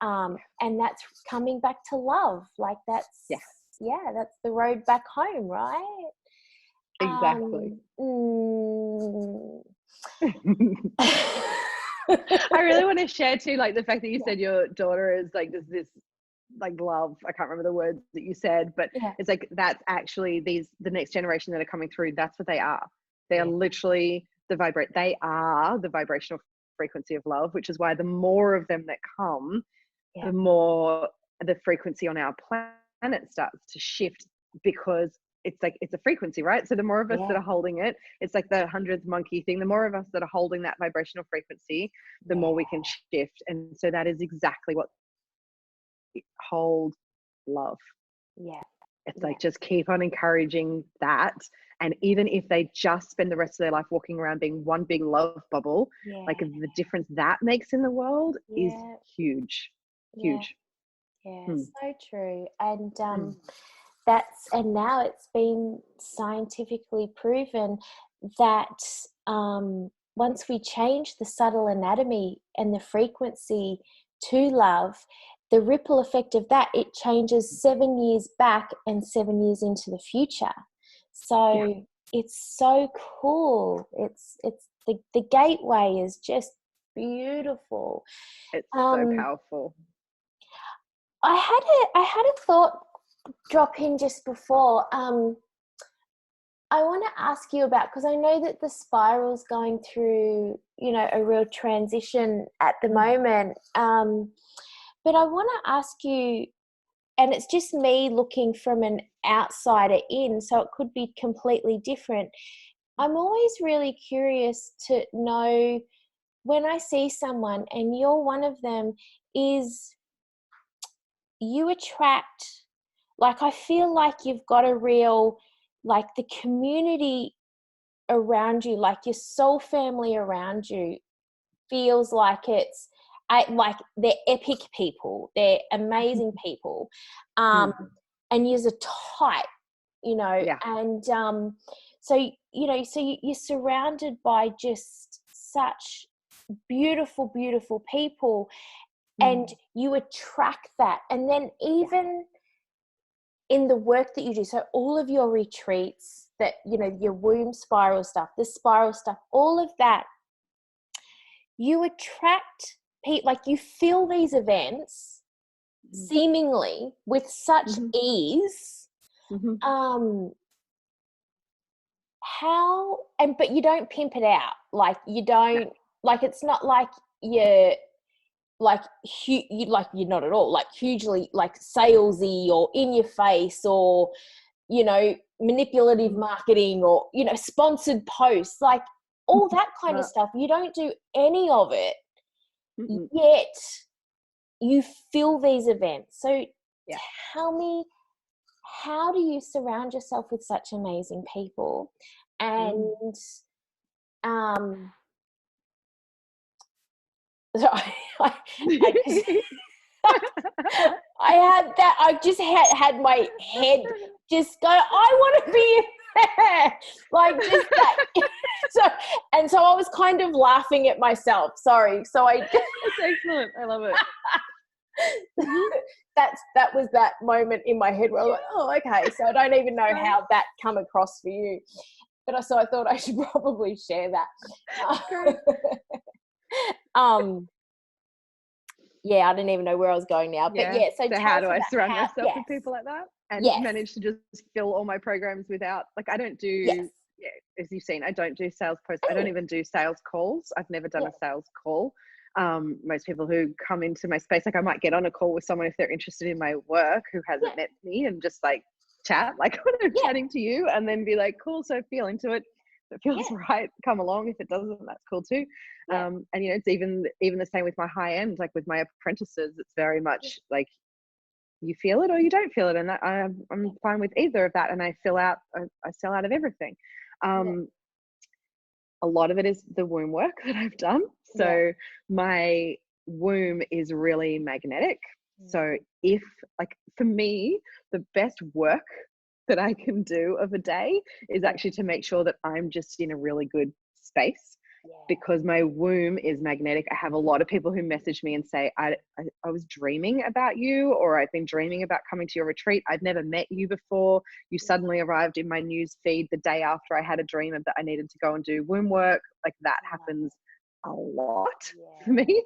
and that's coming back to love. Like that's that's the road back home, right? Exactly. I really want to share too, like the fact that you said your daughter is like this like love, I can't remember the words that you said, but it's like that's actually the next generation that are coming through, that's what they are. They are literally they are the vibrational frequency of love, which is why the more of them that come, the more the frequency on our planet starts to shift, because it's like it's a frequency, right? So the more of us that are holding it, it's like the 100th monkey thing, the more of us that are holding that vibrational frequency, the more we can shift. And so that is exactly what hold love. It's like just keep on encouraging that, and even if they just spend the rest of their life walking around being one big love bubble, like the difference that makes in the world is huge. So true. And and now it's been scientifically proven that once we change the subtle anatomy and the frequency to love, the ripple effect of that, it changes 7 years back and 7 years into the future. So it's so cool. It's the gateway is just beautiful. It's so powerful. I had a thought drop in just before. I want to ask you about, because I know that the spiral's going through, a real transition at the moment. But I want to ask you, and it's just me looking from an outsider in, so it could be completely different. I'm always really curious to know, when I see someone, and you're one of them, is you attract, like, I feel like you've got a real, like, the community around you, like your soul family around you, feels like like they're epic people, they're amazing people, and you're tight, and so you're surrounded by just such beautiful people, and you attract that. And then even in the work that you do, so all of your retreats, that your womb spiral stuff, the spiral stuff, all of that, you attract people, like you fill these events seemingly with such ease. But you don't pimp it out, like you don't, like it's not like you're like you're not at all like hugely like salesy or in your face, or manipulative marketing, or sponsored posts, like all that kind of stuff. You don't do any of it, yet you fill these events. So tell me, how do you surround yourself with such amazing people? And so I just had my head just go, I want to be there, like just that. So I was kind of laughing at myself. Sorry. So That's excellent. I love it. That was that moment in my head where I was like, oh, okay. So I don't even know how that come across for you. But I thought I should probably share that. Great. Yeah, I didn't even know where I was going now. But so how do I surround myself with people like that and manage to just fill all my programs without, like, I don't do, as you've seen, I don't do sales posts. I don't even do sales calls. I've never done a sales call. Most people who come into my space, like I might get on a call with someone if they're interested in my work who hasn't met me and just like chat, like when I'm chatting to you, and then be like, cool, so feel into it. If it feels right, come along. If it doesn't, that's cool too. And you know, it's even the same with my high end, like with my apprentices, it's very much like you feel it or you don't feel it, and I'm fine with either of that. And I sell out of everything. A lot of it is the womb work that I've done. So my womb is really magnetic. So if, like, for me, the best work that I can do of a day is actually to make sure that I'm just in a really good space, because my womb is magnetic. I have a lot of people who message me and say, I was dreaming about you, or I've been dreaming about coming to your retreat. I've never met you before. You suddenly arrived in my news feed the day after I had a dream that I needed to go and do womb work. Like, that happens a lot for me.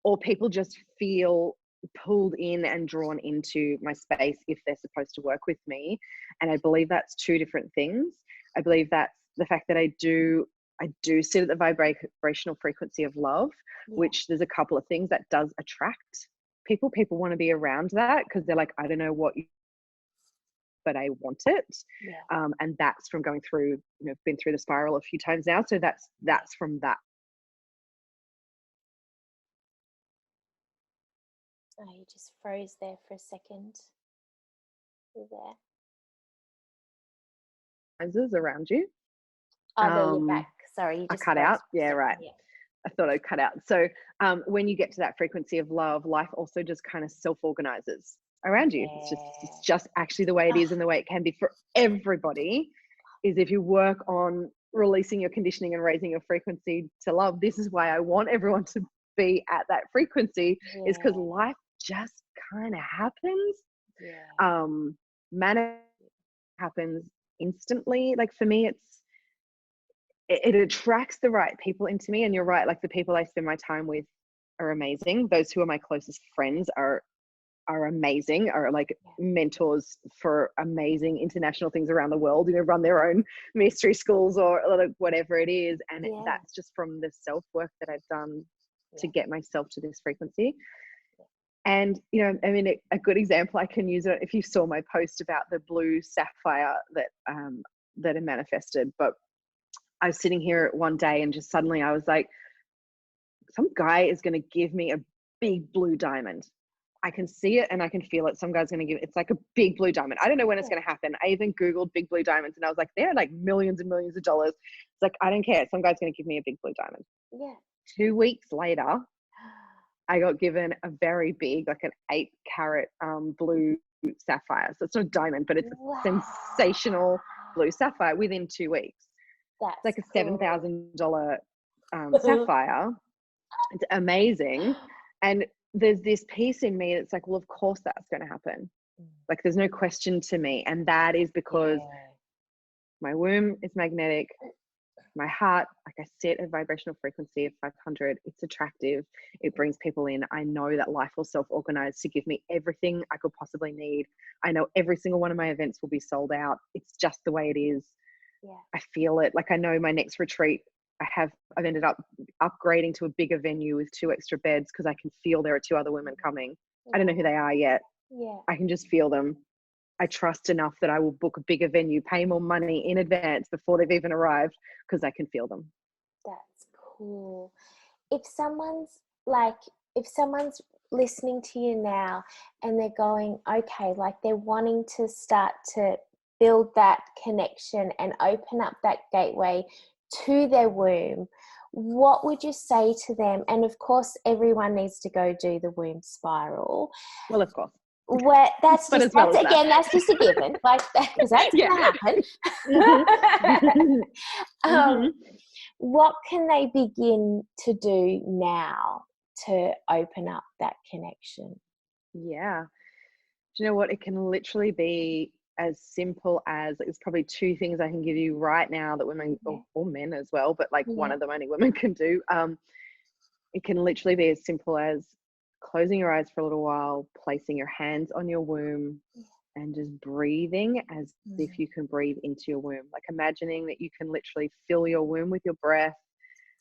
Or people just feel pulled in and drawn into my space if they're supposed to work with me. And I believe that's two different things. I believe that's the fact that I do sit at the vibrational frequency of love, which there's a couple of things that does attract people. People want to be around that because they're like, I don't know what you, but I want it. And that's from going through, been through the spiral a few times now. So that's from that. Oh, you just froze there for a second. You're there. Oozes around you. Oh, there you're back. Sorry, you just I cut out. Yeah, right. Yeah. I thought I'd cut out. So when you get to that frequency of love, life also just kind of self-organizes around you. It's just actually the way it is and the way it can be for everybody. Is if you work on releasing your conditioning and raising your frequency to love. This is why I want everyone to be at that frequency, is because life just kind of happens. Manifestation happens instantly. Like for me, it attracts the right people into me. And you're right, like the people I spend my time with are amazing. Those who are my closest friends are amazing, are like mentors for amazing international things around the world, run their own mystery schools or like whatever it is. And that's just from the self-work that I've done to get myself to this frequency. And, I mean, a good example I can use, it if you saw my post about the blue sapphire that I manifested, but I was sitting here one day and just suddenly I was like, some guy is going to give me a big blue diamond. I can see it and I can feel it. Some guy's going to it's like a big blue diamond. I don't know when it's going to happen. I even Googled big blue diamonds and I was like, they're like millions and millions of dollars. It's like, I don't care. Some guy's going to give me a big blue diamond. 2 weeks later, I got given a very big, like an 8-carat blue sapphire. So it's not a diamond, but it's a sensational blue sapphire within 2 weeks. It's like a $7,000 sapphire. It's amazing. And there's this piece in me that's like, well, of course that's going to happen. Like there's no question to me. And that is because my womb is magnetic. My heart, like I sit at a vibrational frequency of 500. It's attractive. It brings people in. I know that life will self-organize to give me everything I could possibly need. I know every single one of my events will be sold out. It's just the way it is. I feel it. Like I know my next retreat, I've ended up upgrading to a bigger venue with 2 extra beds because I can feel there are 2 other women coming. I don't know who they are yet. I can just feel them. I trust enough that I will book a bigger venue, pay more money in advance before they've even arrived because I can feel them. That's cool. If someone's listening to you now and they're going, okay, like they're wanting to start to build that connection and open up that gateway to their womb, what would you say to them? And of course, everyone needs to go do the womb spiral. Well, of course. That's just a given, like because that's going to happen. What can they begin to do now to open up that connection? Yeah. Do you know what? It can literally be as simple as, like, there's probably two things I can give you right now that women Yeah. or men as well, but like one Yeah. of them only women can do. It can literally be as simple as closing your eyes for a little while, placing your hands on your womb, and just breathing as if you can breathe into your womb. Like imagining that you can literally fill your womb with your breath,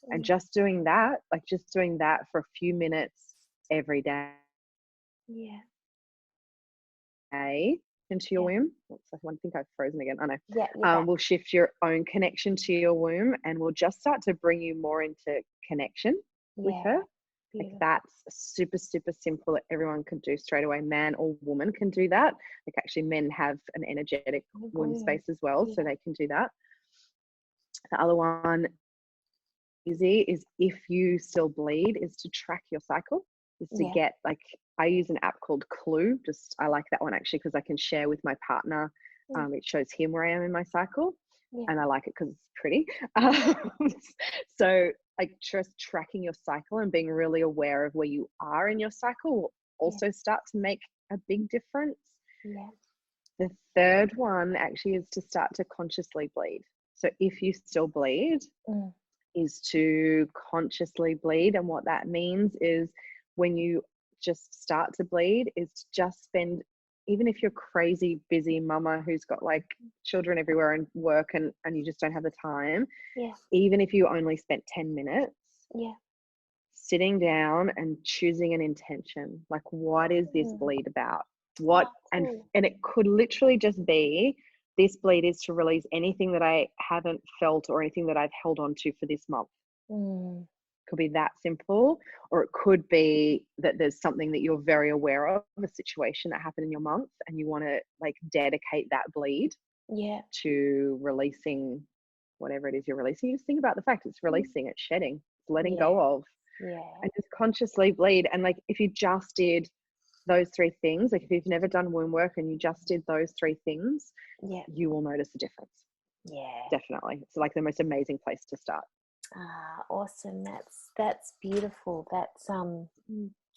and just doing that, like just doing that for a few minutes every day. Yeah. Into your Yeah. womb. Oops, I think I've frozen again. I know. Yeah. You're back. Will shift your own connection to your womb, and will just start to bring you more into connection with Yeah. her. Like Beautiful. that's super, super simple that everyone can do straight away. Man or woman can do that. Like actually men have an energetic womb space as well, so they can do that. The other one easy is, if you still bleed, is to track your cycle, is to get, like, I use an app called Clue. Just I like that one actually because I can share with my partner. It shows him where I am in my cycle, and I like it because it's pretty. So like just tracking your cycle and being really aware of where you are in your cycle will also start to make a big difference. The third one actually is to start to consciously bleed. So if you still bleed, is to consciously bleed. And what that means is, when you just start to bleed, is to just spend, even if you're crazy busy mama who's got like children everywhere and work, and you just don't have the time, even if you only spent 10 minutes sitting down and choosing an intention, like what is this bleed about, and it could literally just be, this bleed is to release anything that I haven't felt or anything that I've held on to for this month. Could be that simple, or it could be that there's something that you're very aware of, a situation that happened in your month, and you want to like dedicate that bleed to releasing whatever it is you're releasing. You just think about the fact it's releasing, it's shedding, it's letting go of, and just consciously bleed. And like if you just did those three things, like if you've never done womb work and you just did those three things, you will notice the difference. Definitely. It's like the most amazing place to start. Awesome. That's beautiful. That's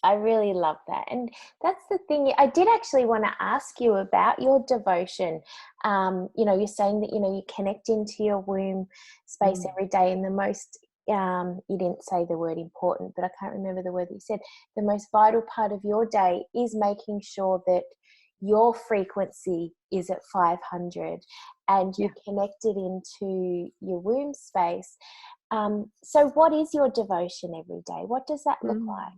I really love that. And that's the thing. I did actually want to ask you about your devotion. You're saying that, you connect into your womb space every day, and the most, you didn't say the word important, but I can't remember the word that you said. The most vital part of your day is making sure that your frequency is at 500 and you're connected into your womb space. So what is your devotion every day? What does that look like?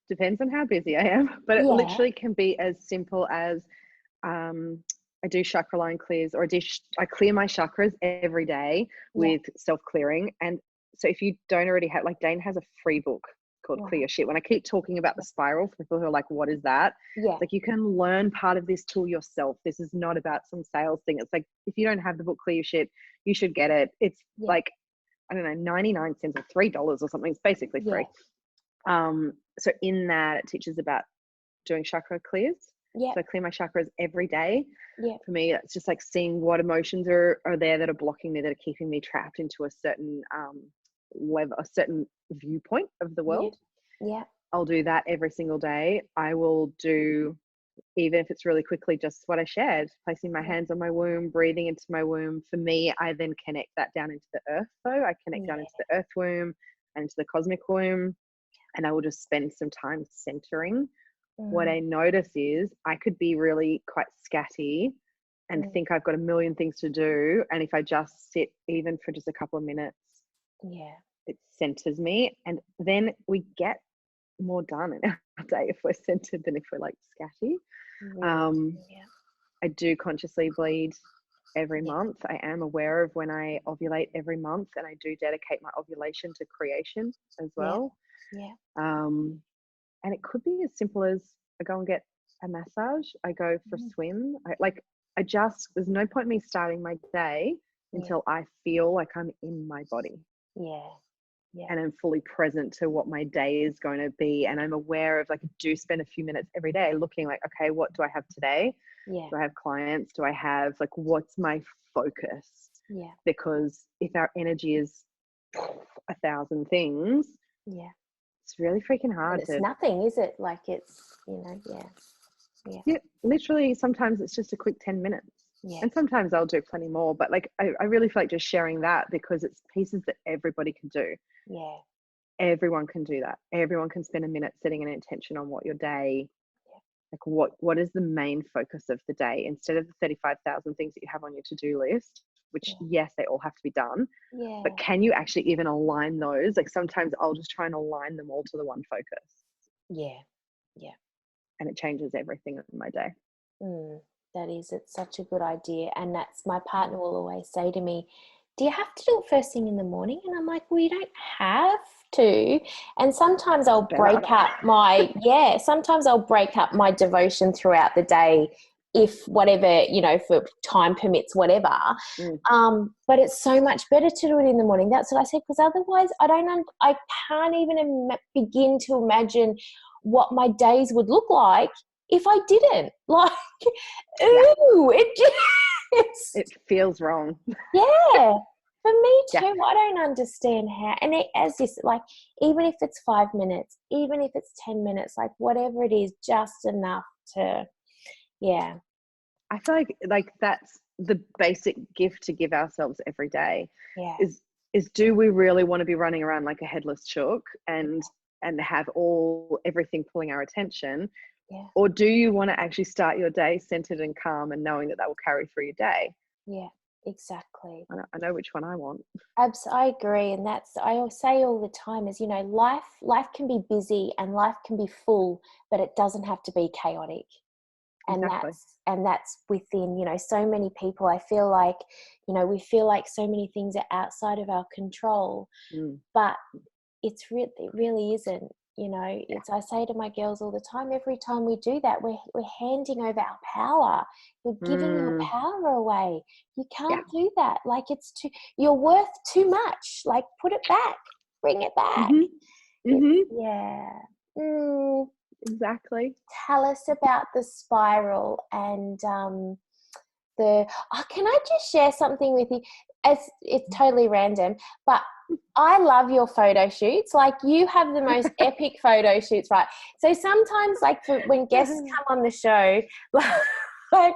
Depends on how busy I am, but it literally can be as simple as I do chakra line clears, or I clear my chakras every day with self-clearing. And so if you don't already have, like, Dane has a free book called Clear Your Shit. When I keep talking about the spiral, for people who are like, what is that? It's like, you can learn part of this tool yourself. This is not about some sales thing. It's like, if you don't have the book Clear Your Shit, you should get it. It's like, I don't know, 99 cents or $3 or something. It's basically free. So in that, it teaches about doing chakra clears. So I clear my chakras every day. For me, it's just like seeing what emotions are there that are blocking me, that are keeping me trapped into a certain level, a certain viewpoint of the world. I'll do that every single day. I will do, even if it's really quickly, just what I shared, placing my hands on my womb, breathing into my womb. For me, I then connect that down into the earth, though. I connect down into the earth womb and into the cosmic womb, and I will just spend some time centering. What I notice is I could be really quite scatty and think I've got a million things to do, and if I just sit even for just a couple of minutes, it centers me, and then we get more done in our day if we're centered than if we're like scatty. I do consciously bleed every month. I am aware of when I ovulate every month, and I do dedicate my ovulation to creation as well. And it could be as simple as I go and get a massage, I go for a swim. There's no point me starting my day until I feel like I'm in my body. And I'm fully present to what my day is going to be. And I'm aware of, like, I do spend a few minutes every day looking like, okay, what do I have today? Do I have clients? Do I have, like, what's my focus? Because if our energy is 1,000 things, it's really freaking hard. But it's nothing, is it? Like it's, you know, yeah, literally sometimes it's just a quick 10 minutes. And sometimes I'll do plenty more, but like I really feel like just sharing that, because it's pieces that everybody can do. Yeah. Everyone can do that. Everyone can spend a minute setting an intention on what your day, like what is the main focus of the day, instead of the 35,000 things that you have on your to-do list, which yes, they all have to be done. But can you actually even align those? Like sometimes I'll just try and align them all to the one focus. Yeah. And it changes everything in my day. That is, it's such a good idea. And that's, my partner will always say to me, do you have to do it first thing in the morning? And I'm like, well, you don't have to. And sometimes I'll break up my, sometimes I'll break up my devotion throughout the day, if whatever, you know, for time permits, whatever. But it's so much better to do it in the morning. That's what I said, because otherwise I can't even begin to imagine what my days would look like if I didn't. Like, it feels wrong. Yeah, for me too. I don't understand how, and as this, like, even if it's 5 minutes, even if it's 10 minutes, like whatever it is, just enough to, I feel like that's the basic gift to give ourselves every day. Is do we really want to be running around like a headless chook and have everything pulling our attention? Or do you want to actually start your day centered and calm and knowing that will carry through your day? Yeah, exactly. I know which one I want. I agree. And that's, I say all the time is, you know, life can be busy and life can be full, but it doesn't have to be chaotic. Exactly. And that's within, you know, so many people. I feel like, you know, we feel like so many things are outside of our control, but it really isn't. You know, I say to my girls all the time, every time we do that, we're handing over our power. You're giving your power away. You can't do that. Like, you're worth too much. Like, put it back, bring it back. Exactly. Tell us about the spiral and can I just share something with you? It's totally random, but I love your photo shoots. Like, you have the most epic photo shoots, right? So sometimes, like, when guests come on the show, like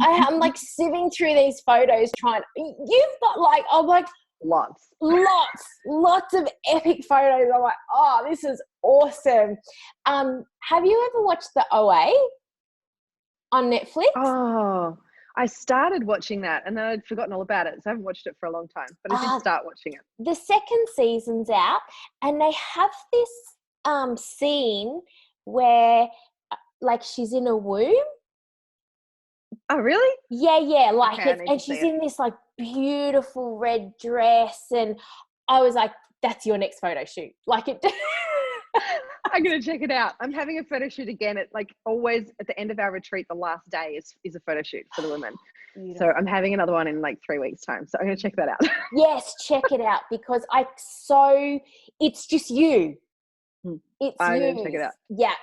I'm like sieving through these photos you've got like, I'm like, lots of epic photos. I'm like, oh, this is awesome. Have you ever watched the OA on Netflix? Oh, I started watching that and then I'd forgotten all about it, so I haven't watched it for a long time, but I did start watching it. The second season's out, and they have this scene where like she's in a womb. Oh, really? Yeah. Like, okay, and she's in this like beautiful red dress, and I was like, that's your next photo shoot. Like, it. I'm going to check it out. I'm having a photo shoot again at, like, always at the end of our retreat, the last day is a photo shoot for the women. Beautiful. So I'm having another one in like 3 weeks time. So I'm going to check that out. Yes, check it out, because it's just you. I'm going to check it out. Yeah.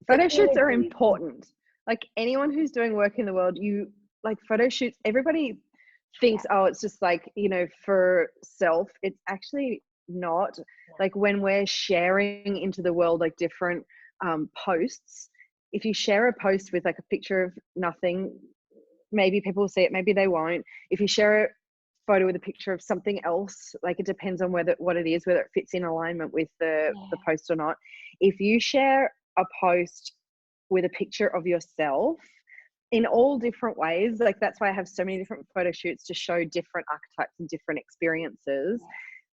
Photo shoots are important. Like, anyone who's doing work in the world, like photo shoots, everybody thinks, oh, it's just like, you know, for self. It's actually not. Like, when we're sharing into the world, like different posts, if you share a post with like a picture of nothing, maybe people will see it, maybe they won't. If you share a photo with a picture of something else, like, it depends on what it is, whether it fits in alignment with the post or not. If you share a post with a picture of yourself in all different ways, like, that's why I have so many different photo shoots to show different archetypes and different experiences.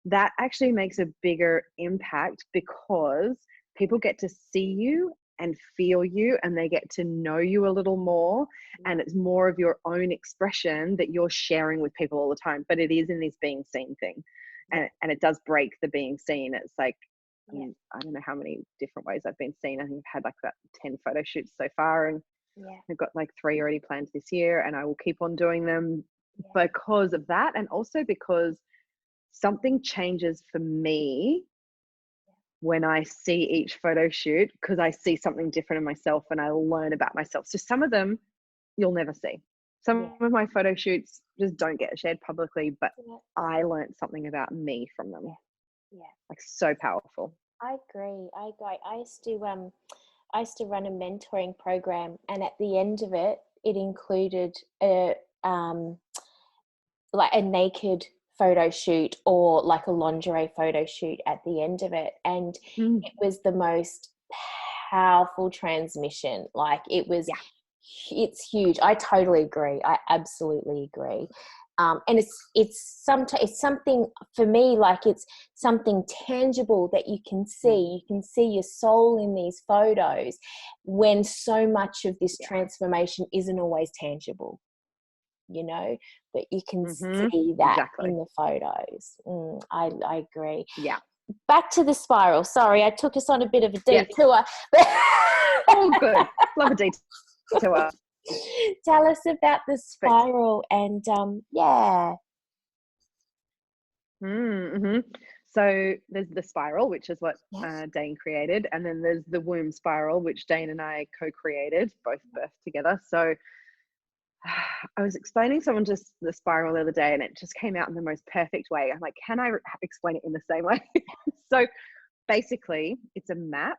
That actually makes a bigger impact, because people get to see you and feel you, and they get to know you a little more, and it's more of your own expression that you're sharing with people all the time. But it is in this being seen thing, and it does break the being seen. It's like, I don't know how many different ways I've been seen. I think I've had like about 10 photo shoots so far, and I've got like 3 already planned this year, and I will keep on doing them because of that, and also because something changes for me when I see each photo shoot, because I see something different in myself and I learn about myself. So some of them you'll never see. Some of my photo shoots just don't get shared publicly, but I learned something about me from them. Like, so powerful. I agree. I agree. I used to run a mentoring program, and at the end of it, it included like a naked photo shoot or like a lingerie photo shoot at the end of it, and Mm. it was the most powerful transmission. Like Yeah. it's huge. I totally agree. I absolutely agree. And it's something for me, like it's something tangible that you can see. You can see your soul in these photos, when so much of this transformation isn't always tangible, you know, but you can see that Exactly. in the photos. I agree. Yeah. Back to the spiral. Sorry, I took us on a bit of a Yes. detour. All good. Love a detour. Tell us about the But spiral and yeah. mm-hmm. So there's the spiral, which is what Yes. Dane created, and then there's the womb spiral, which Dane and I co-created, both birthed together. So I was explaining someone just the spiral the other day, and it just came out in the most perfect way. I'm like, can I explain it in the same way? So basically, it's a map,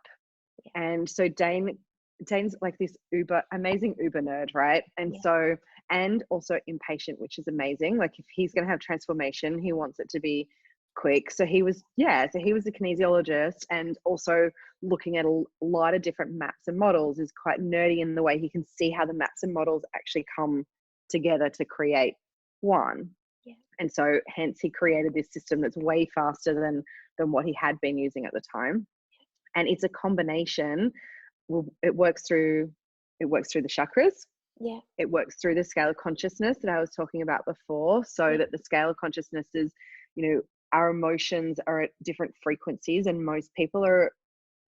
and so Dane's like this amazing Uber nerd, right? And so, and also impatient, which is amazing. Like if he's going to have transformation, he wants it to be quick. So he was a kinesiologist, and also looking at a lot of different maps and models, is quite nerdy in the way he can see how the maps and models actually come together to create one. And so hence he created this system that's way faster than what he had been using at the time. And it's a combination. It works through the chakras. Yeah. It works through the scale of consciousness that I was talking about before. So that the scale of consciousness is, our emotions are at different frequencies, and most people are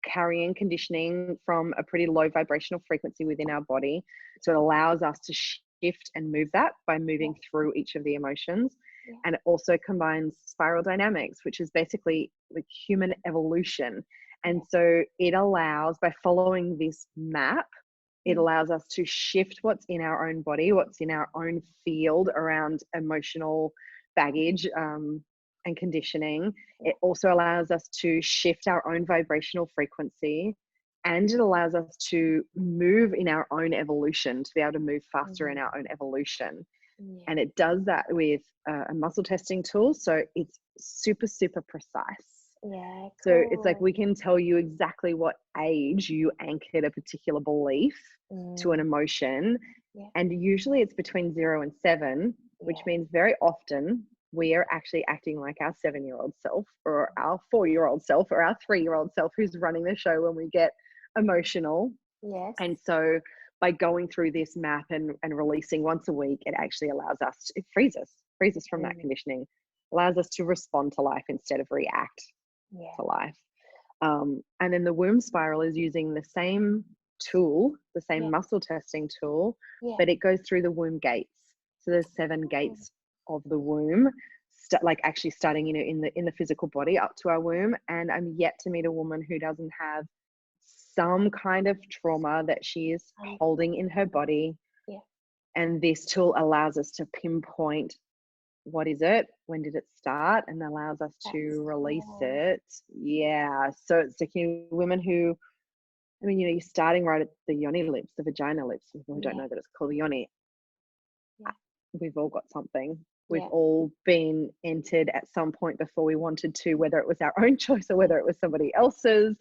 carrying conditioning from a pretty low vibrational frequency within our body. So it allows us to shift and move that by moving through each of the emotions. And it also combines spiral dynamics, which is basically like human evolution. And so it allows, by following this map, it allows us to shift what's in our own body, what's in our own field around emotional baggage and conditioning. It also allows us to shift our own vibrational frequency, and it allows us to move in our own evolution, to be able to move faster in our own evolution. And it does that with a muscle testing tool. So it's super, super precise. Yeah, cool. So it's like we can tell you exactly what age you anchored a particular belief to an emotion. And usually it's between 0 and 7, which means very often we are actually acting like our 7-year-old self, or our 4-year-old self, or our 3-year-old self who's running the show when we get emotional. Yes. And so by going through this map and releasing once a week, it actually allows us it frees us from that conditioning, allows us to respond to life instead of react to life. And then the womb spiral is using the same tool, the same muscle testing tool, but it goes through the womb gates. So there's 7 gates of the womb, like actually starting, in the physical body up to our womb. And I'm yet to meet a woman who doesn't have some kind of trauma that she is holding in her body. And this tool allows us to pinpoint, what is it, when did it start, and allows us to release it. So it's like, women who, you're starting right at the yoni lips, the vagina lips. People who don't know that it's called the yoni. We've all got something. We've all been entered at some point before we wanted to, whether it was our own choice or whether it was somebody else's.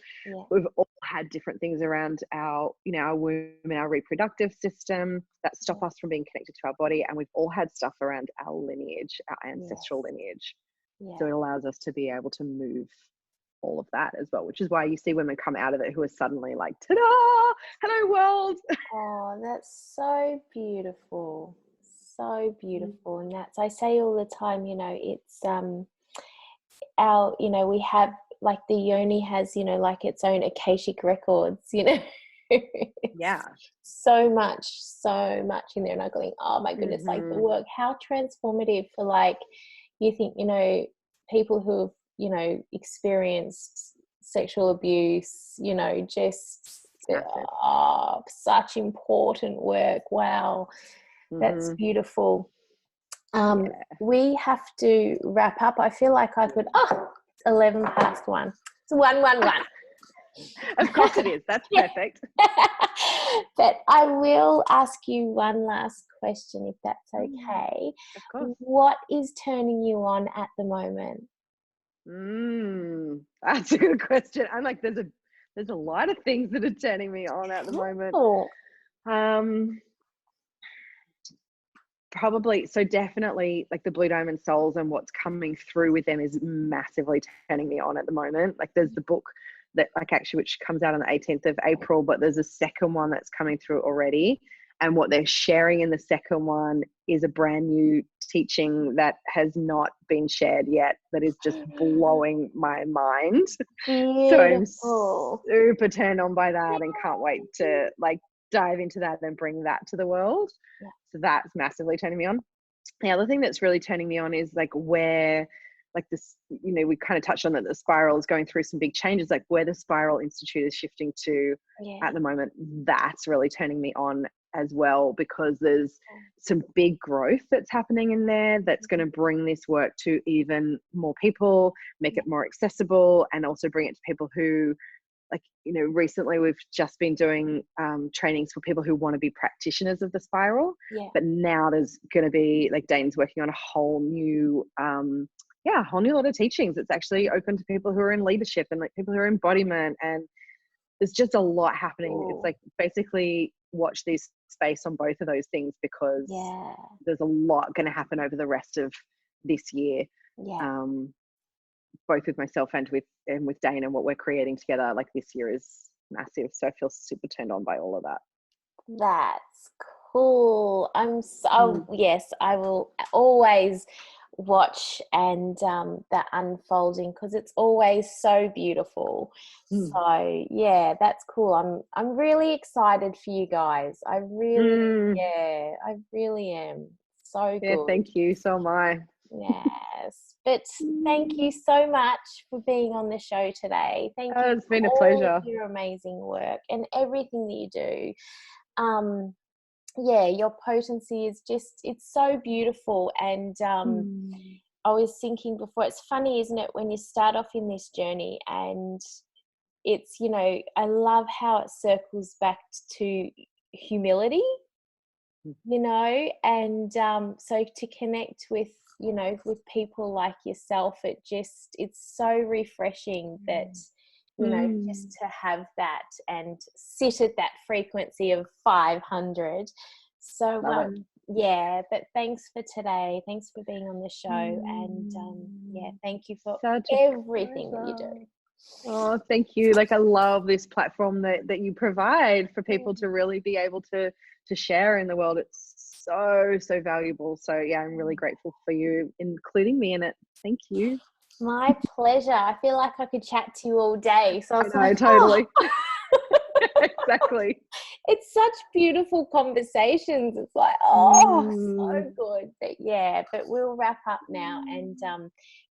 We've all had different things around our, our womb and our reproductive system that stop us from being connected to our body. And we've all had stuff around our lineage, our ancestral lineage. So it allows us to be able to move all of that as well, which is why you see women come out of it who are suddenly like, ta-da, hello world. Oh, that's so beautiful. So beautiful. And that's, I say all the time, it's our, we have, like, the yoni has, like its own akashic records, so much in there. And I'm going, oh my goodness, like the work, how transformative for, like, you think, people who have, experienced sexual abuse, just such important work. Wow. That's beautiful. We have to wrap up. I feel like I could, 11 past 1. 111. Of course it is. That's perfect. But I will ask you one last question, if that's okay. Of course. What is turning you on at the moment? That's a good question. I'm like, there's a lot of things that are turning me on at the moment. Probably, so definitely like the Blue Diamond Souls and what's coming through with them is massively turning me on at the moment. Like there's the book that like actually which comes out on the 18th of April, but there's a second one that's coming through already. And what they're sharing in the second one is a brand new teaching that has not been shared yet, that is just blowing my mind. Beautiful. So I'm super turned on by that and can't wait to like dive into that and bring that to the world. Yeah. So that's massively turning me on. The other thing that's really turning me on is like where like this, you know, we kind of touched on that the spiral is going through some big changes, like where the Spiral Institute is shifting to at the moment. That's really turning me on as well, because there's some big growth that's happening in there that's going to bring this work to even more people, make it more accessible, and also bring it to people who, like, you know, recently we've just been doing trainings for people who want to be practitioners of the spiral, but now there's going to be, like, Dane's working on a whole new a whole new lot of teachings. It's actually open to people who are in leadership and like people who are in embodiment, and there's just a lot happening. It's like basically watch this space on both of those things, because there's a lot going to happen over the rest of this year, both with myself and with Dane, and what we're creating together. Like this year is massive, so I feel super turned on by all of that. That's cool. I'm so yes, I will always watch and that unfolding, because it's always so beautiful. So yeah, that's cool. I'm really excited for you guys. I really am. So good. Thank you. So am I. Yes, but thank you so much for being on the show today. Thank you. It's been a all pleasure. of your amazing work and everything that you do. Your potency is just, it's so beautiful. And I was thinking before, it's funny, isn't it, when you start off in this journey, and it's, you know, I love how it circles back to humility, you know, and so to connect with, you know, with people like yourself, it's so refreshing that, you know, just to have that and sit at that frequency of 500. So but thanks for today. Thanks for being on the show. And thank you for everything that you do. Oh, thank you. Like, I love this platform that you provide for people to really be able to share in the world. It's so valuable. So yeah, I'm really grateful for you including me in it. Thank you. My pleasure. I feel like I could chat to you all day. So totally. Exactly. It's such beautiful conversations. It's like, so good. But we'll wrap up now, and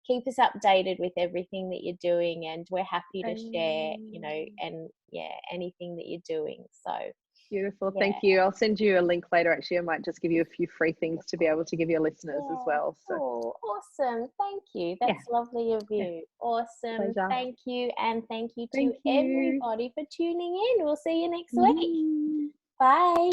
keep us updated with everything that you're doing, and we're happy to share, you know, and anything that you're doing. So beautiful. Thank you. I'll send you a link later. Actually, I might just give you a few free things to be able to give your listeners as well. So awesome. Thank you. That's lovely of you. Awesome. Pleasure. Thank you. And thank you to everybody for tuning in. We'll see you next week. Bye.